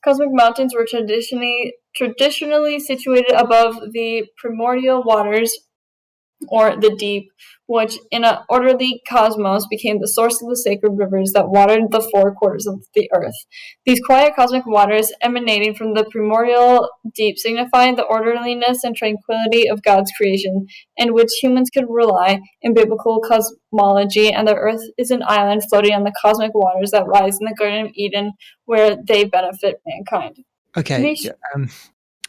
cosmic mountains were traditionally situated above the primordial waters, or the deep, which in an orderly cosmos became the source of the sacred rivers that watered the four quarters of the earth. These quiet cosmic waters emanating from the primordial deep signify the orderliness and tranquility of God's creation, in which humans could rely in biblical cosmology, and the earth is an island floating on the cosmic waters that rise in the Garden of Eden, where they benefit mankind. Okay.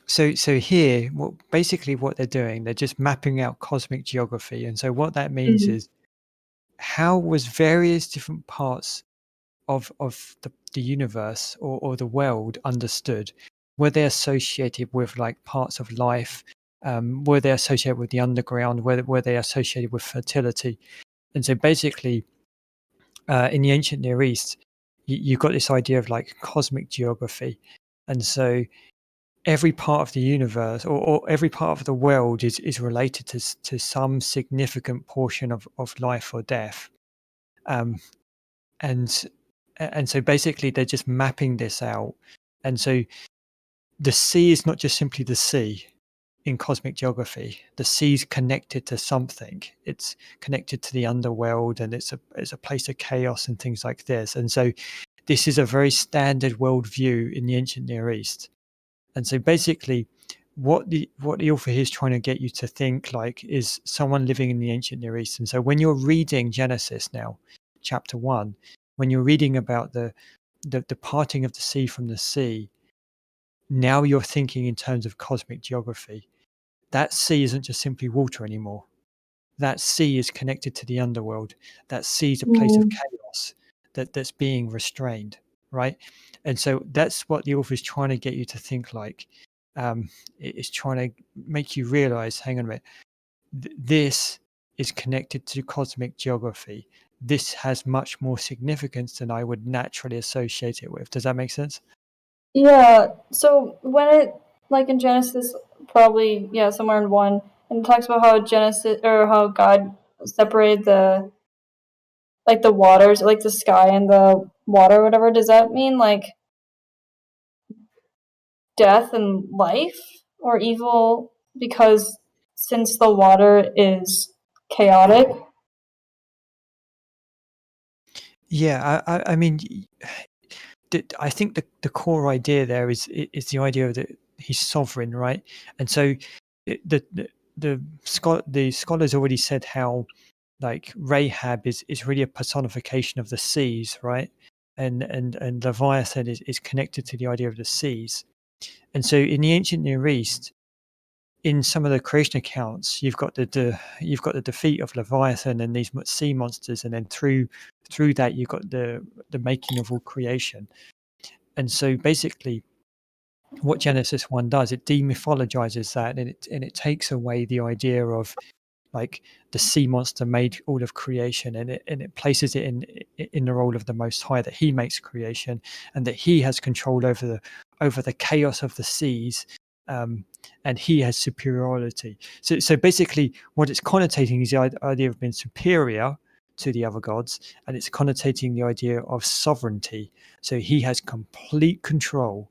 So here, basically what they're doing, they're just mapping out cosmic geography, and so what that means is how was various different parts of the universe or the world understood? Were they associated with like parts of life? Were they associated with the underground? Were they associated with fertility? And so basically, in the ancient Near East, you've got this idea of like cosmic geography, and so every part of the universe or every part of the world is related to some significant portion of life or death. And so basically they're just mapping this out. And so the sea is not just simply the sea in cosmic geography. The sea's connected to something. It's connected to the underworld, and it's a place of chaos and things like this. And so this is a very standard worldview in the ancient Near East. And so basically what the author here is trying to get you to think like is someone living in the ancient Near East. And so when you're reading Genesis now, chapter 1, when you're reading about the parting of the sea from the sea, now you're thinking in terms of cosmic geography. That sea isn't just simply water anymore. That sea is connected to the underworld. That sea is a place of chaos that's being restrained, right? And so that's what the author is trying to get you to think like. It's trying to make you realize, hang on a minute, this is connected to cosmic geography. This has much more significance than I would naturally associate it with. Does that make sense? Yeah, so when it, like in Genesis, probably, yeah, somewhere in 1, and it talks about how God separated the waters, like the sky and the water, or whatever, does that mean like death and life or evil? Because since the water is chaotic. Yeah, I mean, I think the core idea there is the idea that he's sovereign, right? And so the scholars already said how like Rahab is really a personification of the seas, right? And Leviathan is connected to the idea of the seas. And so in the ancient Near East, in some of the creation accounts, you've got the defeat of Leviathan and these sea monsters, and then through that you've got the making of all creation. And so basically, what Genesis 1 does, it demythologizes that, and it takes away the idea of like the sea monster made all of creation, and it places it in the role of the Most High, that He makes creation and that He has control over the chaos of the seas, and He has superiority. So basically, what it's connotating is the idea of being superior to the other gods, and it's connotating the idea of sovereignty. So He has complete control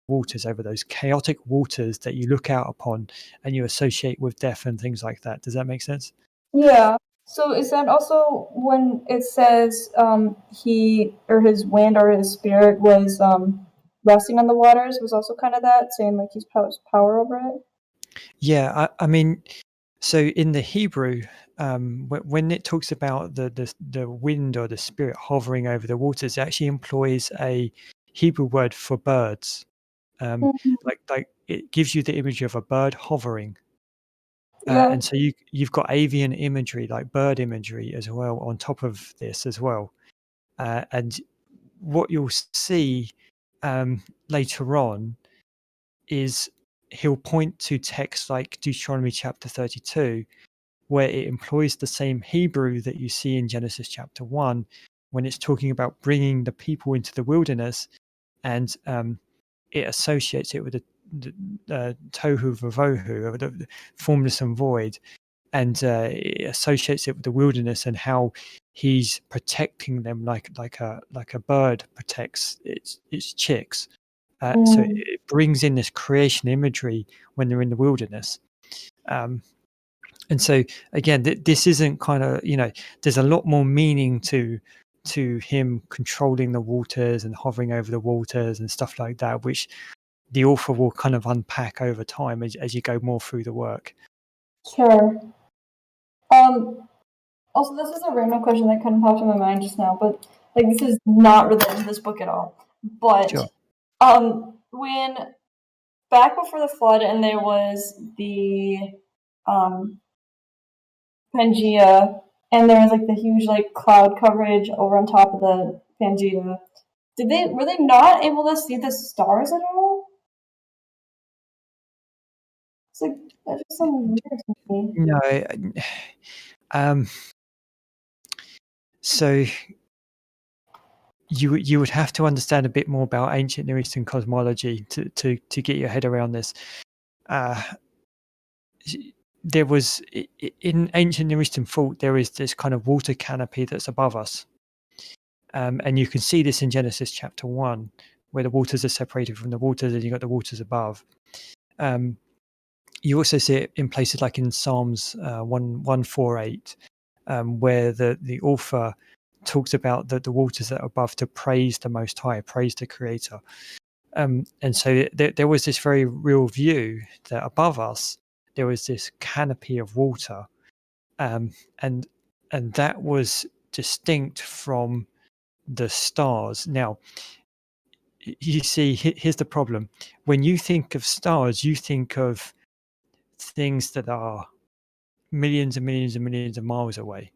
waters, over those chaotic waters that you look out upon and you associate with death and things like that. Does that make sense? Yeah. So is that also when it says he or his wind or his spirit was resting on the waters, was also kind of that, saying like he's power over it? Yeah, I mean, so in the Hebrew, when it talks about the wind or the spirit hovering over the waters, it actually employs a Hebrew word for birds. Like it gives you the image of a bird hovering. Yeah. And so you've got avian imagery, like bird imagery as well, on top of this as well. And what you'll see later on is he'll point to texts like Deuteronomy chapter 32, where it employs the same Hebrew that you see in Genesis chapter 1, when it's talking about bringing the people into the wilderness, and it associates it with the tohu vavohu, or the formless and void, and it associates it with the wilderness and how He's protecting them like a bird protects its chicks. So it brings in this creation imagery when they're in the wilderness. And so again, this isn't kind of, there's a lot more meaning to Him controlling the waters and hovering over the waters and stuff like that, which the author will kind of unpack over time as you go more through the work. Sure. Also, this is a random question that kind of popped in my mind just now, but like this is not related to this book at all. But Sure. when back before the flood, and there was the Pangea, and there was like the huge like cloud coverage over on top of the Pangea. Were they not able to see the stars at all? It's like that just sounds weird to me. No. So you would have to understand a bit more about ancient Near Eastern cosmology to get your head around this. There was, in ancient Near Eastern thought, there is this kind of water canopy that's above us, and you can see this in Genesis chapter 1, where the waters are separated from the waters, and you've got the waters above. You also see it in places like in Psalms 148, where the author talks about the waters that are above to praise the Most High, praise the Creator. And so there was this very real view that above us there was this canopy of water, and that was distinct from the stars. Now, you see, here's the problem: when you think of stars, you think of things that are millions and millions and millions of miles away,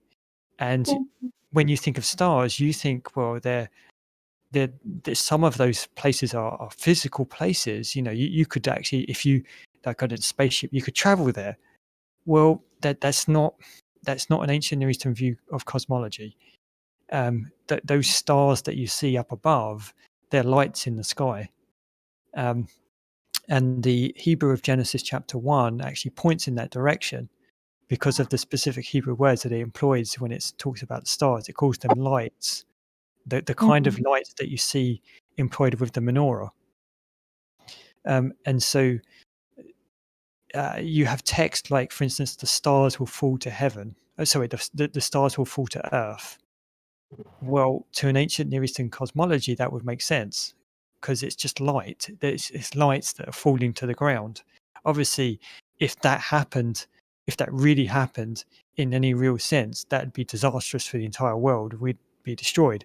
and when you think of stars, you think, well, they're some of those places are physical places. You could actually, if you got a spaceship, you could travel there. Well, that's not an ancient Near Eastern view of cosmology. Those stars that you see up above, they're lights in the sky. And the Hebrew of Genesis chapter 1 actually points in that direction because of the specific Hebrew words that it employs when it talks about the stars. It calls them lights. The kind of lights that you see employed with the menorah. And so you have text like, for instance, the stars will fall to heaven. The stars will fall to earth. Well, to an ancient Near Eastern cosmology, that would make sense because it's just light. It's lights that are falling to the ground. Obviously, if that happened, if that really happened in any real sense, that'd be disastrous for the entire world. We'd be destroyed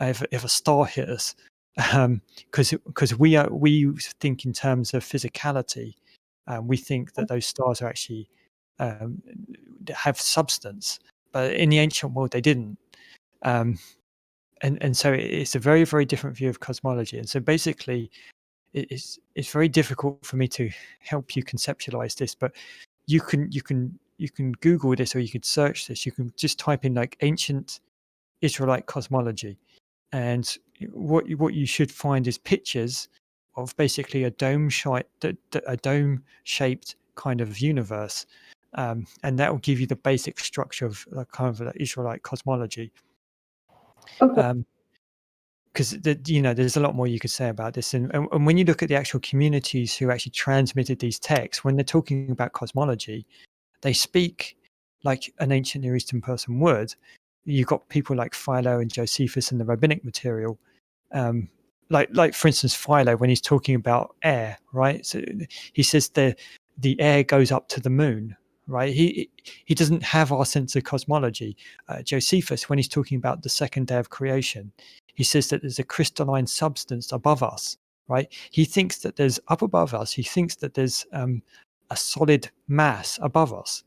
if a star hit us, because we think in terms of physicality. We think that those stars are actually have substance, but in the ancient world they didn't. And so it's a very, very different view of cosmology. And so basically, it's very difficult for me to help you conceptualize this, but you can Google this, or you could search this. You can just type in like ancient Israelite cosmology, and what you should find is pictures of basically a dome-shaped kind of universe, and that will give you the basic structure of kind of like Israelite cosmology. Okay. Because there's a lot more you could say about this, and when you look at the actual communities who actually transmitted these texts, when they're talking about cosmology, they speak like an ancient Near Eastern person would. You've got people like Philo and Josephus in the rabbinic material, like for instance Philo, when he's talking about air, right? So he says the air goes up to the moon, right? He doesn't have our sense of cosmology. Josephus, when he's talking about the second day of creation, he says that there's a crystalline substance above us, right? He thinks that there's up above us. He thinks that there's a solid mass above us.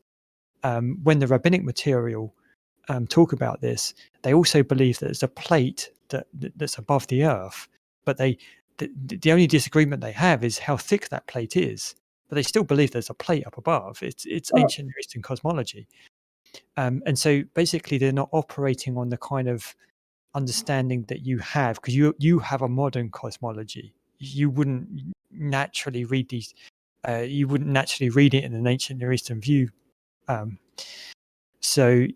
When the rabbinic material talk about this, they also believe that there's a plate that's above the earth, but the only disagreement they have is how thick that plate is. But they still believe there's a plate up above. It's ancient Near Eastern cosmology, and so basically they're not operating on the kind of understanding that you have, because you have a modern cosmology. You wouldn't naturally read these. You wouldn't naturally read it in an ancient Near Eastern view. So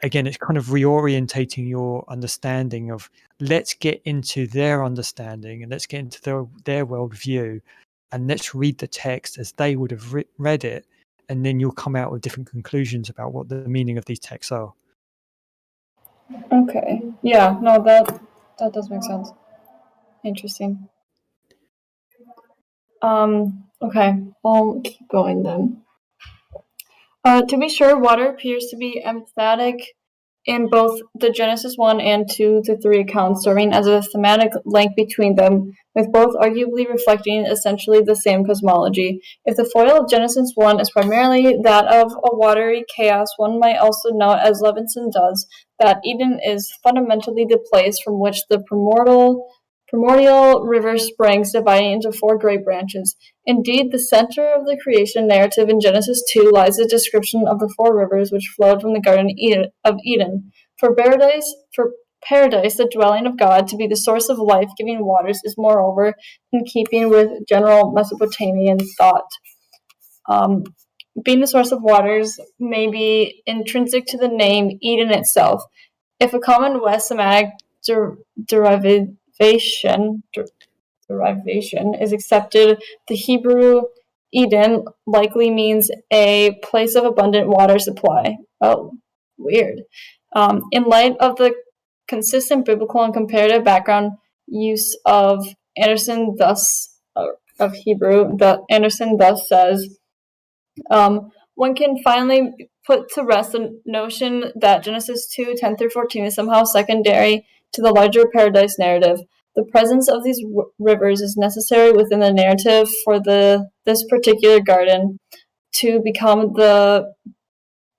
again, it's kind of reorientating your understanding of, let's get into their understanding and let's get into their worldview, and let's read the text as they would have read it, and then you'll come out with different conclusions about what the meaning of these texts are. Okay. Yeah. No, that does make sense. Interesting. Okay. I'll keep going then. To be sure, water appears to be emphatic in both the Genesis 1 and 2 to 3 accounts, serving as a thematic link between them, with both arguably reflecting essentially the same cosmology. If the foil of Genesis 1 is primarily that of a watery chaos, one might also note, as Levinson does, that Eden is fundamentally the place from which the primordial river springs, dividing into 4 great branches. Indeed, the center of the creation narrative in Genesis 2 lies a description of the 4 rivers which flowed from the Garden of Eden. For paradise, the dwelling of God, to be the source of life-giving waters is moreover in keeping with general Mesopotamian thought. Being the source of waters may be intrinsic to the name Eden itself. If a common West Semitic derivation is accepted, the Hebrew Eden likely means a place of abundant water supply. Oh, weird. In light of the consistent biblical and comparative background use of Anderson of Hebrew, Anderson thus says, one can finally put to rest the notion that Genesis 2:10 through 14 is somehow secondary to the larger paradise narrative. The presence of these rivers is necessary within the narrative for this particular garden to become the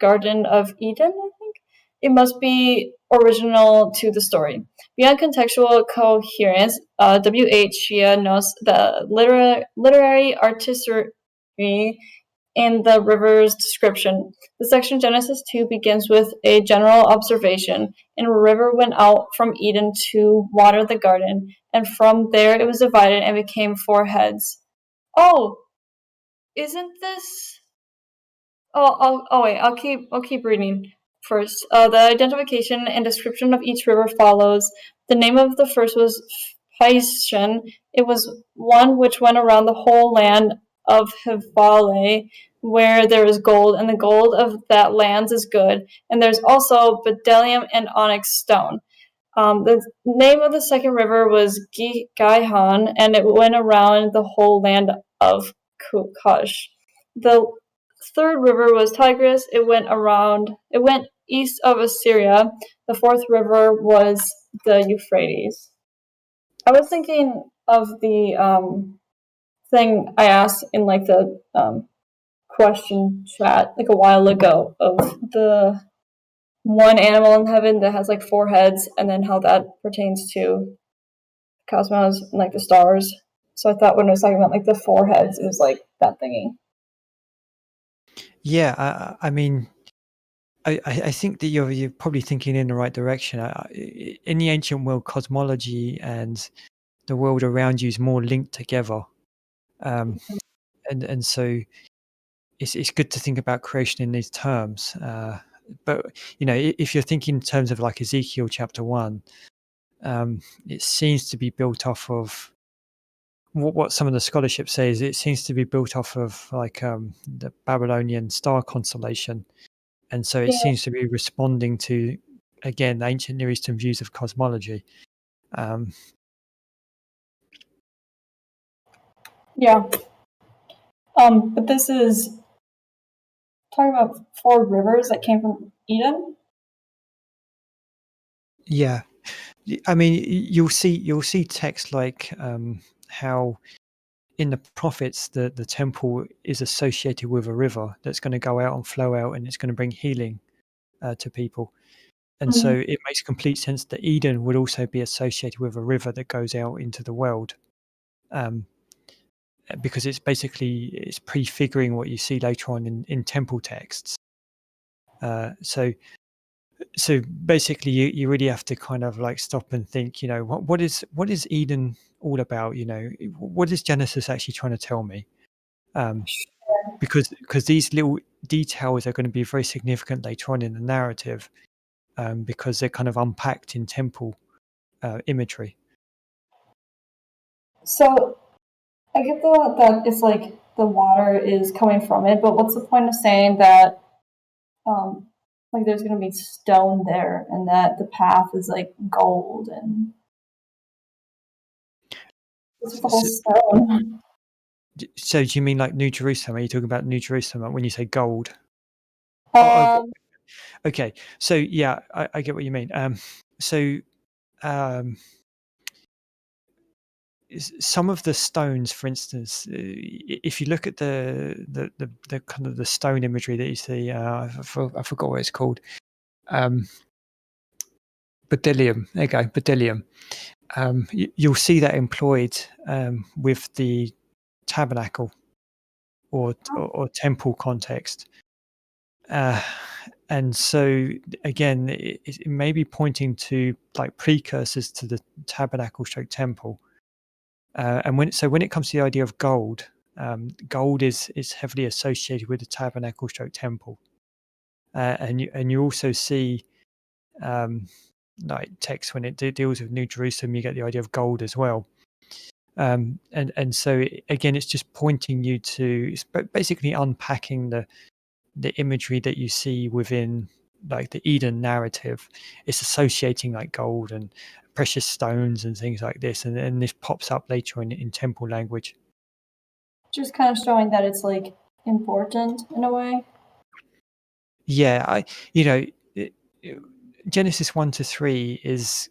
Garden of Eden, I think. It must be original to the story. Beyond contextual coherence, W.H. Shia notes the literary artistry in the river's description. The section Genesis 2 begins with a general observation. And a river went out from Eden to water the garden, and from there it was divided and became 4 heads. Oh, isn't this? Wait. I'll keep reading first. The identification and description of each river follows. The name of the first was Pishon. It was one which went around the whole land of Hivale, where there is gold, and the gold of that land is good. And there's also bdellium and onyx stone. The name of the second river was Gihon, and it went around the whole land of Kush. The third river was Tigris. It went east of Assyria. The fourth river was the Euphrates. I was thinking of the thing I asked in like the question chat like a while ago of the one animal in heaven that has like 4 heads, and then how that pertains to cosmos and like the stars. So I thought when I was talking about like the 4 heads, it was like that thingy. Yeah, I mean, I think that you're probably thinking in the right direction. In the ancient world, cosmology and the world around you is more linked together, and so it's good to think about creation in these terms. But if you're thinking in terms of like Ezekiel chapter 1, it seems to be built off of what some of the scholarship says. It seems to be built off of like the Babylonian star constellation, and so it seems to be responding to, again, the ancient Near Eastern views of cosmology. Yeah. But this is talking about 4 rivers that came from Eden. Yeah, I mean, you'll see text like how in the prophets the temple is associated with a river that's going to go out and flow out, and it's going to bring healing to people. And so it makes complete sense that Eden would also be associated with a river that goes out into the world, because it's prefiguring what you see later on in temple texts. So basically, you really have to kind of like stop and think. What is Eden all about? What is Genesis actually trying to tell me? Because these little details are going to be very significant later on in the narrative, because they're kind of unpacked in temple imagery. So I get that it's like the water is coming from it, but what's the point of saying that like there's going to be stone there and that the path is like gold and what's with the whole stone? So do you mean like New Jerusalem? Are you talking about New Jerusalem when you say gold? Okay, so yeah, I get what you mean. Some of the stones, for instance, if you look at the kind of the stone imagery that you see, I forgot what it's called. Bdellium. There you go, bdellium. You'll see that employed with the tabernacle or temple context. And so again, it may be pointing to like precursors to the tabernacle / temple. And when it comes to the idea of gold, gold is heavily associated with the tabernacle / temple. And you also see like text when it deals with New Jerusalem, you get the idea of gold as well. And so again, it's just pointing you to, it's basically unpacking the imagery that you see within like the Eden narrative. It's associating like gold and precious stones and things like this, and this pops up later in temple language. Just kind of showing that it's like important in a way. Yeah, Genesis 1 to 3 is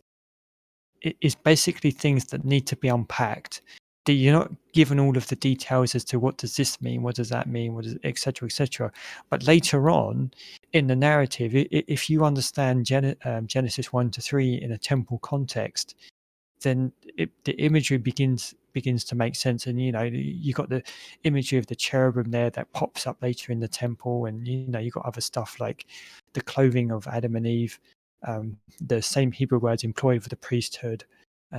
basically things that need to be unpacked. That you're not given all of the details as to what does this mean, what does that mean, what does etc. etc. But later on in the narrative, if you understand Genesis 1 to 3 in a temple context, then the imagery begins to make sense. And you got the imagery of the cherubim there that pops up later in the temple, and you got other stuff like the clothing of Adam and Eve, the same Hebrew words employed for the priesthood.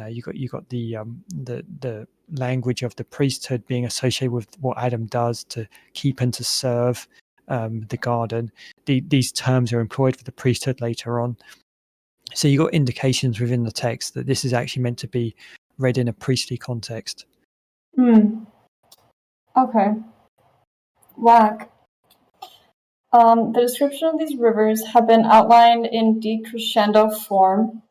You got the language of the priesthood being associated with what Adam does to keep and to serve the garden. These terms are employed for the priesthood later on. So you got indications within the text that this is actually meant to be read in a priestly context. Okay. Whack. The description of these rivers have been outlined in decrescendo form.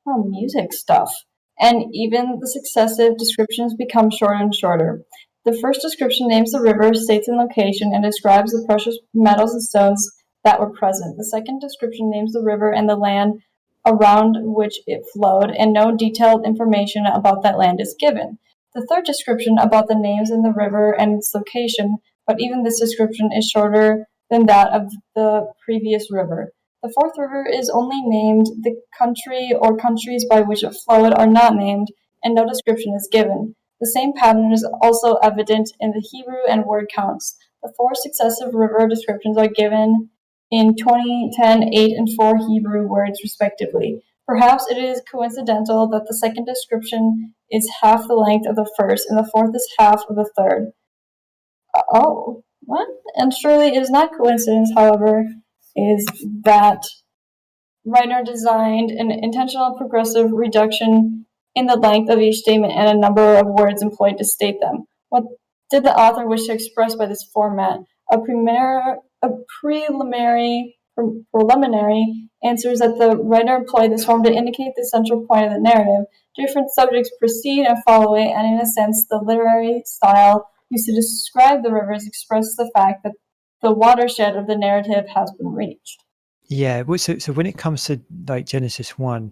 music stuff. And even the successive descriptions become shorter and shorter. The first description names the river, states its location, and describes the precious metals and stones that were present. The second description names the river and the land around which it flowed, and no detailed information about that land is given. The third description about the names in the river and its location, but even this description is shorter than that of the previous river. The fourth river is only named, the country or countries by which it flowed are not named, and no description is given. The same pattern is also evident in the Hebrew and word counts. The four successive river descriptions are given in 20, 10, 8, and 4 Hebrew words respectively. Perhaps it is coincidental that the second description is half the length of the first, and the fourth is half of the third. Oh, what? And surely it is not coincidence, however, is that writer designed an intentional progressive reduction in the length of each statement and a number of words employed to state them. What did the author wish to express by this format? A preliminary answer is that the writer employed this form to indicate the central point of the narrative. Different subjects precede and follow it, and in a sense, the literary style used to describe the rivers expresses the fact that the watershed of the narrative has been reached. Yeah, well, so when it comes to like Genesis 1,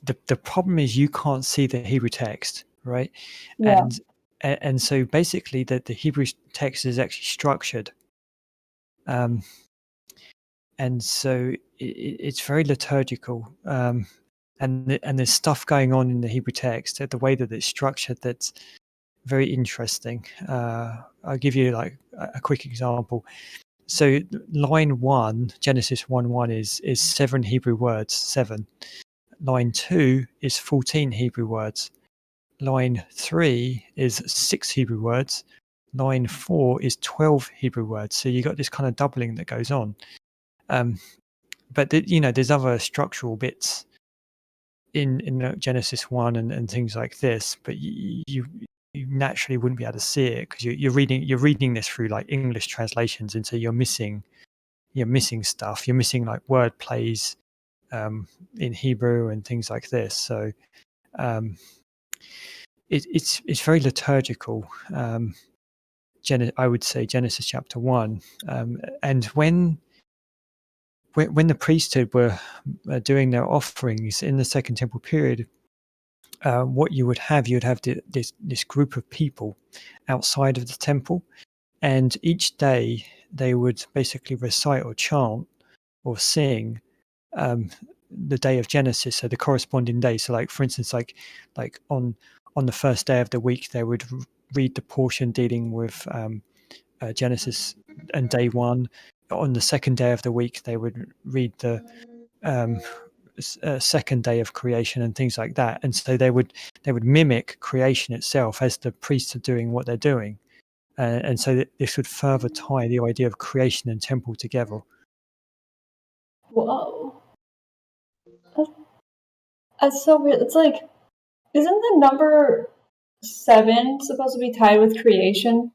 the problem is you can't see the Hebrew text, right? Yeah. And so basically the Hebrew text is actually structured. And so it's very liturgical. And there's stuff going on in the Hebrew text, the way that it's structured, that's very interesting. I'll give you like a quick example. So line 1, Genesis 1:1 is 7 Hebrew words, 7. Line 2 is 14 Hebrew words. Line 3 is 6 Hebrew words. Line 4 is 12 Hebrew words. So you got this kind of doubling that goes on. But there's other structural bits in Genesis 1 and things like this, but you naturally wouldn't be able to see it because you're reading this through like English translations, and so you're missing stuff. You're missing like word plays in Hebrew and things like this. So it's very liturgical. I would say Genesis chapter 1, and when the priesthood were doing their offerings in the Second Temple period, what you'd have this group of people outside of the temple, and each day they would basically recite or chant or sing the day of Genesis, so the corresponding day. So like for instance, like on the first day of the week they would read the portion dealing with Genesis and day 1. On the second day of the week they would read the second day of creation and things like that, and so they would mimic creation itself as the priests are doing what they're doing, and so this would further tie the idea of creation and temple together. Whoa. That's so weird. It's like, isn't the number 7 supposed to be tied with creation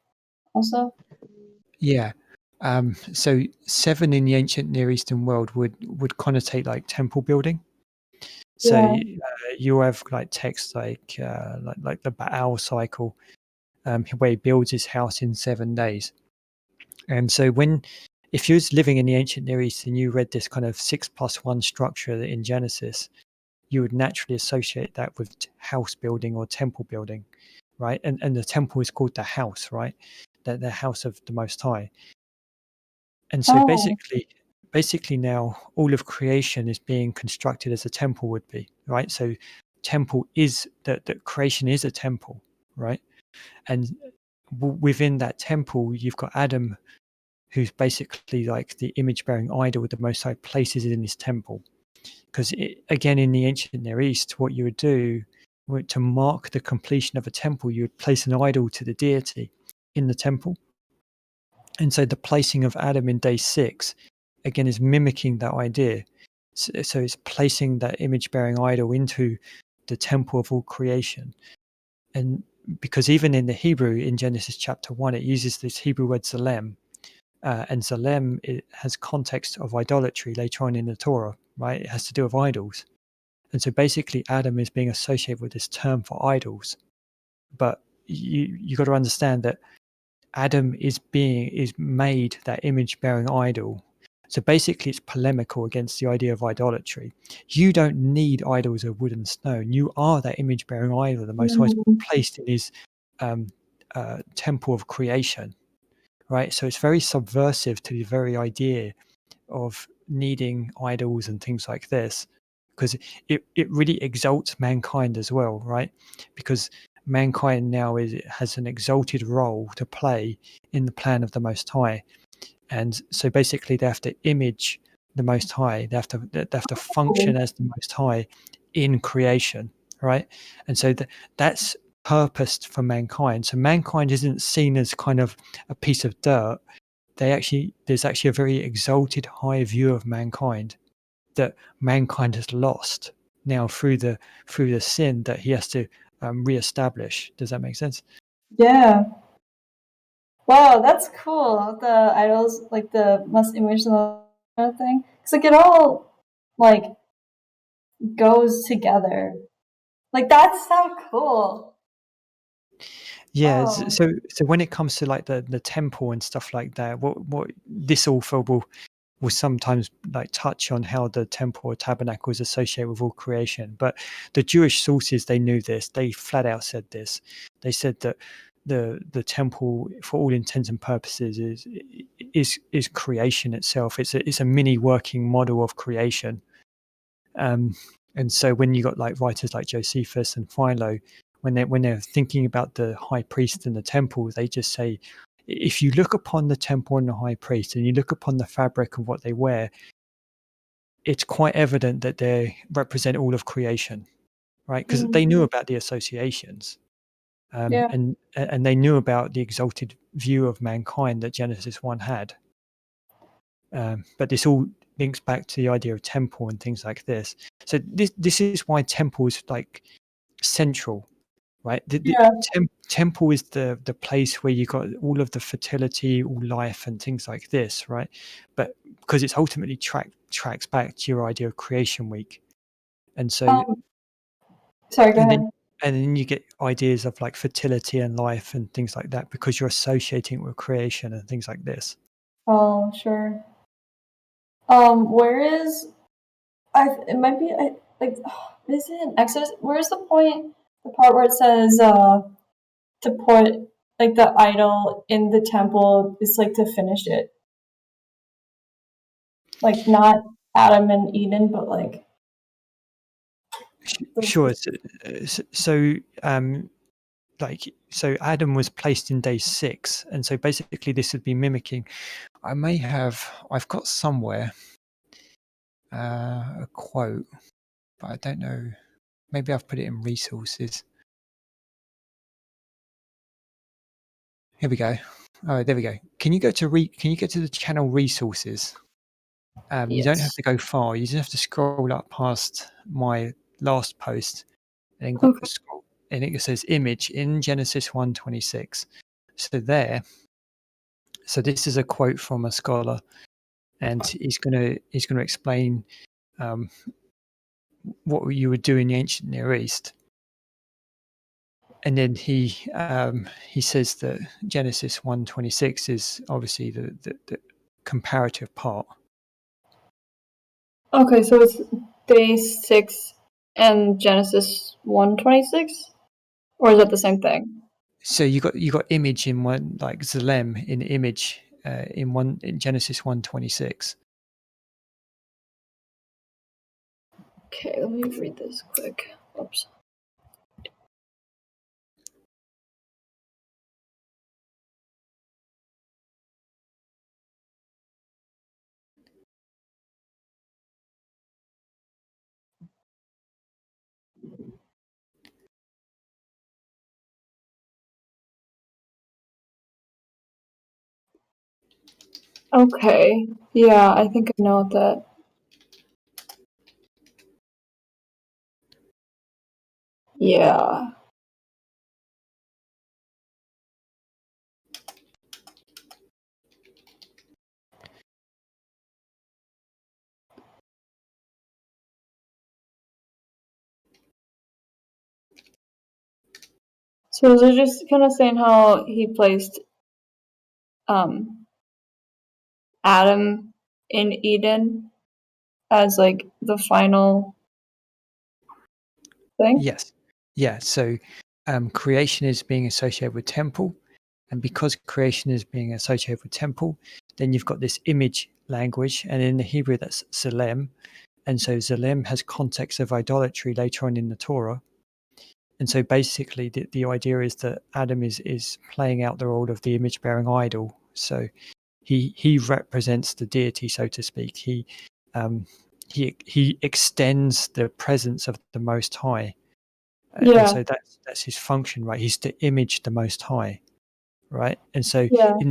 also? Yeah. So 7 in the ancient Near Eastern world would connotate like temple building. So Yeah. you have like texts like the Baal cycle, where he builds his house in 7 days. And so if you was living in the ancient Near East and you read this kind of 6+1 structure in Genesis, you would naturally associate that with house building or temple building, right? And the temple is called the house, right? The house of the Most High. And so basically now all of creation is being constructed as a temple would be, right? So temple is that creation is a temple, right? And within that temple, you've got Adam, who's basically like the image-bearing idol with the Most High places in his temple. Because again, in the ancient Near East, what you would do to mark the completion of a temple, you would place an idol to the deity in the temple. And so the placing of Adam in day 6, again, is mimicking that idea. So it's placing that image-bearing idol into the temple of all creation. And because even in the Hebrew, in Genesis chapter 1, it uses this Hebrew word Zalem. And Zalem, it has context of idolatry later on in the Torah, right? It has to do with idols. And so basically Adam is being associated with this term for idols. But you got to understand that Adam is made that image bearing idol. So basically it's polemical against the idea of idolatry. You don't need idols of wood and stone. You are that image bearing idol. The Most High is placed in his temple of creation, right? So it's very subversive to the very idea of needing idols and things like this, because it really exalts mankind as well, right? Because mankind now has an exalted role to play in the plan of the Most High, and so basically they have to image the Most High. They have to function as the Most High in creation, right? And so that's purposed for mankind. So mankind isn't seen as kind of a piece of dirt. There's actually a very exalted high view of mankind that mankind has lost now through the sin that he has to reestablish. Does that make sense? Yeah. Wow, that's cool. The idols, like the must image the kind of thing. It's like it all like goes together. Like that's so cool. Yeah. Oh. So when it comes to like the temple and stuff like that, what this author will sometimes like touch on how the temple or tabernacle is associated with all creation. But the Jewish sources, they knew this. They flat out said this. They said that the temple, for all intents and purposes, is creation itself. It's a mini working model of creation. And so when you got like writers like Josephus and Philo, when they're thinking about the high priest and the temple, they just say, if you look upon the temple and the high priest and you look upon the fabric of what they wear, it's quite evident that they represent all of creation, right? Because they knew about the associations, Yeah. and they knew about the exalted view of mankind that Genesis 1 had. But this all links back to the idea of temple and things like this. So this is why temple is like central, right? The temple is the place where you got all of the fertility, all life, and things like this, right? But because it's ultimately tracks back to your idea of creation week, and so sorry, go ahead. And then you get ideas of like fertility and life and things like that because you're associating it with creation and things like this. Oh, sure. Where is it might be like is it in Exodus? Where's the part where it says to put like the idol in the temple is like to finish it? Like not Adam and Eden, but like Sure. So Adam was placed in day 6, and so basically this would be mimicking. I've got somewhere a quote, but I don't know. Maybe I've put it in resources. Here we go. Oh, there we go. Can you go to the channel resources? You don't have to go far. You just have to scroll up past my last post, and then scroll, and it says image in Genesis 1:26. So there. So this is a quote from a scholar, and he's gonna explain what you would do in the ancient Near East. And then he says that Genesis 1:26 is obviously the comparative part. Okay, so it's day 6 and Genesis 1:26, or is that the same thing? So you got image in one, like Zalem in image in Genesis 1:26. Okay, let me read this quick. Oops. Okay, yeah, I think I know what that. Yeah. So is it just kind of saying how he placed Adam in Eden as like the final thing? Yes. Yeah. So creation is being associated with temple. And because creation is being associated with temple, then you've got this image language. And in the Hebrew, that's Zelem. And so Zelem has context of idolatry later on in the Torah. And so basically the idea is that Adam is playing out the role of the image-bearing idol. So he represents the deity, so to speak. He extends the presence of the Most High. Yeah. And so that's his function, right? He's to image the Most High, right? And so Yeah. in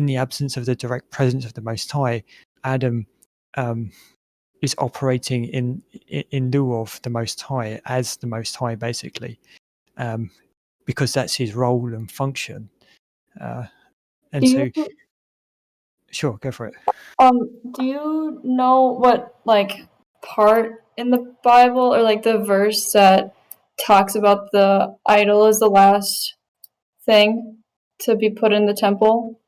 the absence of the direct presence of the Most High, Adam is operating in lieu of the Most High, as the Most High, basically, because that's his role and function. And so, sure, go for it. Do you know what like part in the Bible or like the verse that talks about the idol as the last thing to be put in the temple?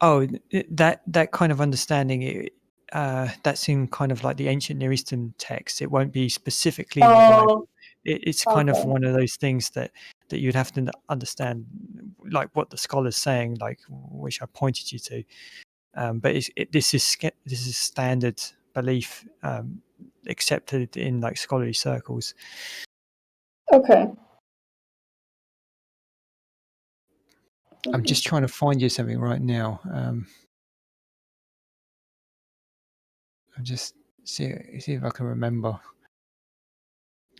Oh, that kind of understanding, that's in kind of like the ancient Near Eastern text. It won't be specifically in the Bible. It's kind of one of those things that you'd have to understand, like what the scholar's saying, like which I pointed you to. But this is standard belief, accepted in like scholarly circles. Okay. I'm just trying to find you something right now. I'll just see if I can remember.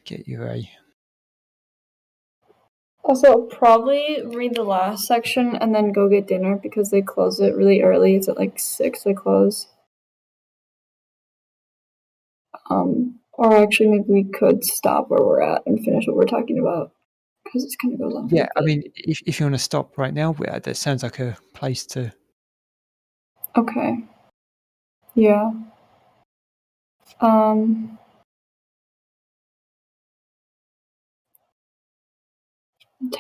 Get you a. Also, probably read the last section and then go get dinner because they close it really early. It's at like 6 they close. Or actually maybe we could stop where we're at and finish what we're talking about because it kind of goes on. Yeah, I mean, if you want to stop right now, that sounds like a place to. Okay. Yeah.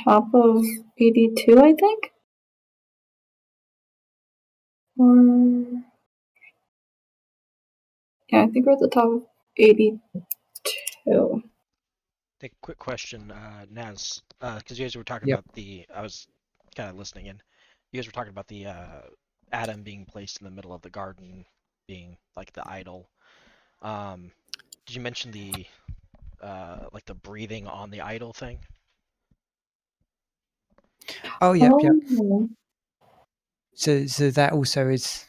Top of 82, I think. Or yeah, I think we're at the top of 82. Hey, quick question, Naz, because you guys were talking Yep. about I was kind of listening in. You guys were talking about the Adam being placed in the middle of the garden, being like the idol. Did you mention the like the breathing on the idol thing? Oh, yep. Oh. So that also is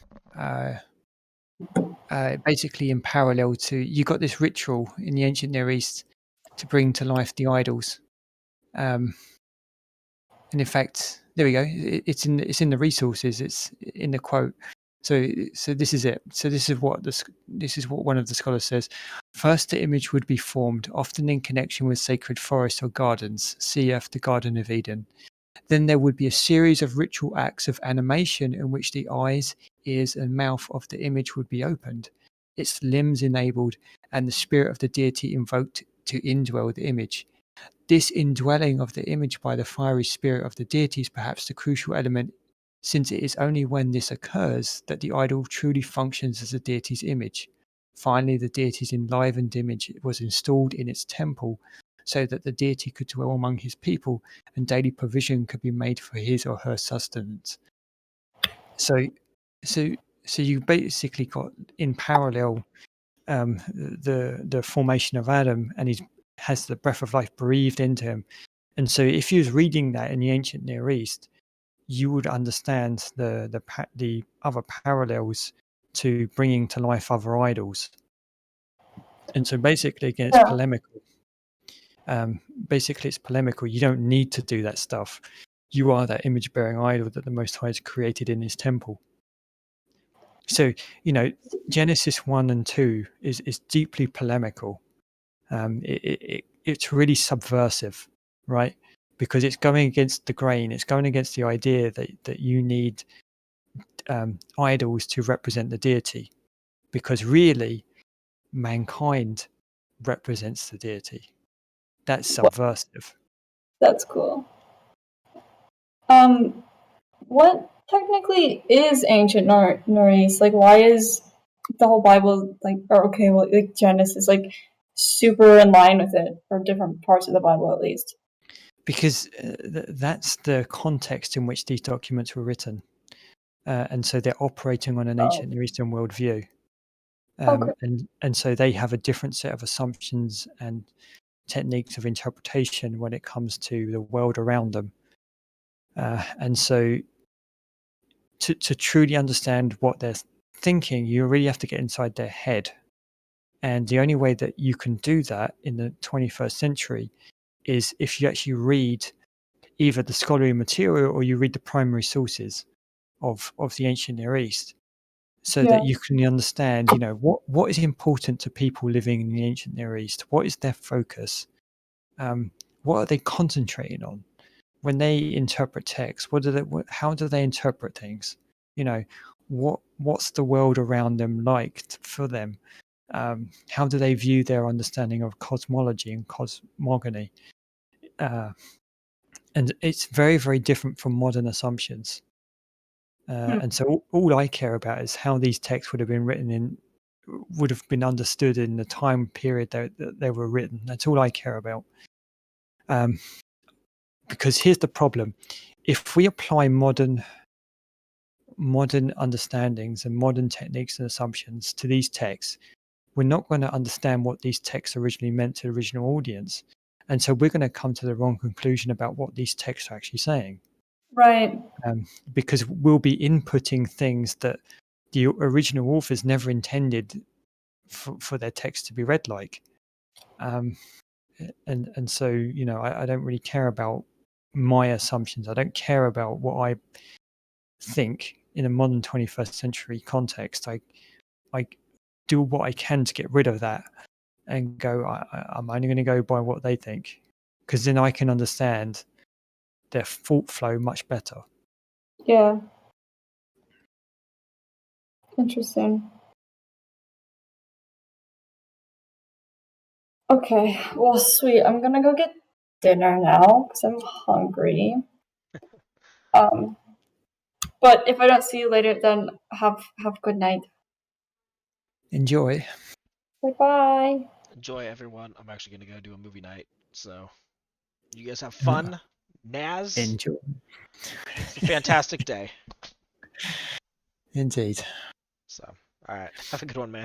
basically in parallel to, you got this ritual in the ancient Near East to bring to life the idols, and in fact, there we go. It's in the resources. It's in the quote. So this is it. So this is what one of the scholars says. First, the image would be formed, often in connection with sacred forests or gardens, cf. the Garden of Eden. Then there would be a series of ritual acts of animation in which the eyes, ears, and mouth of the image would be opened, its limbs enabled, and the spirit of the deity invoked to indwell the image. This indwelling of the image by the fiery spirit of the deity is perhaps the crucial element, since it is only when this occurs that the idol truly functions as a deity's image. Finally, the deity's enlivened image was installed in its temple so that the deity could dwell among his people and daily provision could be made for his or her sustenance. So you basically got in parallel the formation of Adam, and he has the breath of life breathed into him. And so if you was reading that in the ancient Near East, you would understand the other parallels to bringing to life other idols. And so basically, again, it's polemical. Basically, it's polemical. You don't need to do that stuff. You are that image-bearing idol that the Most High has created in his temple. So, Genesis 1 and 2 is deeply polemical. It's really subversive, right? Because it's going against the grain. It's going against the idea that you need idols to represent the deity. Because really, mankind represents the deity. That's subversive. That's cool. What technically is ancient Near East? Like, why is the whole Bible like Genesis like super in line with it, or different parts of the Bible at least? Because that's the context in which these documents were written, and so they're operating on an ancient Near Eastern worldview, Okay. and so they have a different set of assumptions and techniques of interpretation when it comes to the world around them, and so to truly understand what they're thinking, you really have to get inside their head, and the only way that you can do that in the 21st century is if you actually read either the scholarly material or you read the primary sources of the ancient Near East, so that you can understand, what is important to people living in the ancient Near East. What is their focus? What are they concentrating on when they interpret text? How do they interpret things? What's the world around them like for them? How do they view their understanding of cosmology and cosmogony? And it's very, very different from modern assumptions. And so all I care about is how these texts would have been understood in the time period that they were written. That's all I care about. Because here's the problem: if we apply modern understandings and modern techniques and assumptions to these texts, we're not going to understand what these texts originally meant to the original audience, and so we're going to come to the wrong conclusion about what these texts are actually saying. Right. Because we'll be inputting things that the original authors never intended for their text to be read like. And so, I don't really care about my assumptions. I don't care about what I think in a modern 21st century context. I do what I can to get rid of that and go, I'm only going to go by what they think, because then I can understand their thought flow much better. Yeah. Interesting. Okay, well, sweet. I'm gonna go get dinner now because I'm hungry. But if I don't see you later, then have a good night. Enjoy. Bye. Enjoy, everyone. I'm actually gonna go do a movie night, so you guys have fun. Naz, Enjoy. it's a fantastic day. Indeed. So, all right, have a good one, man.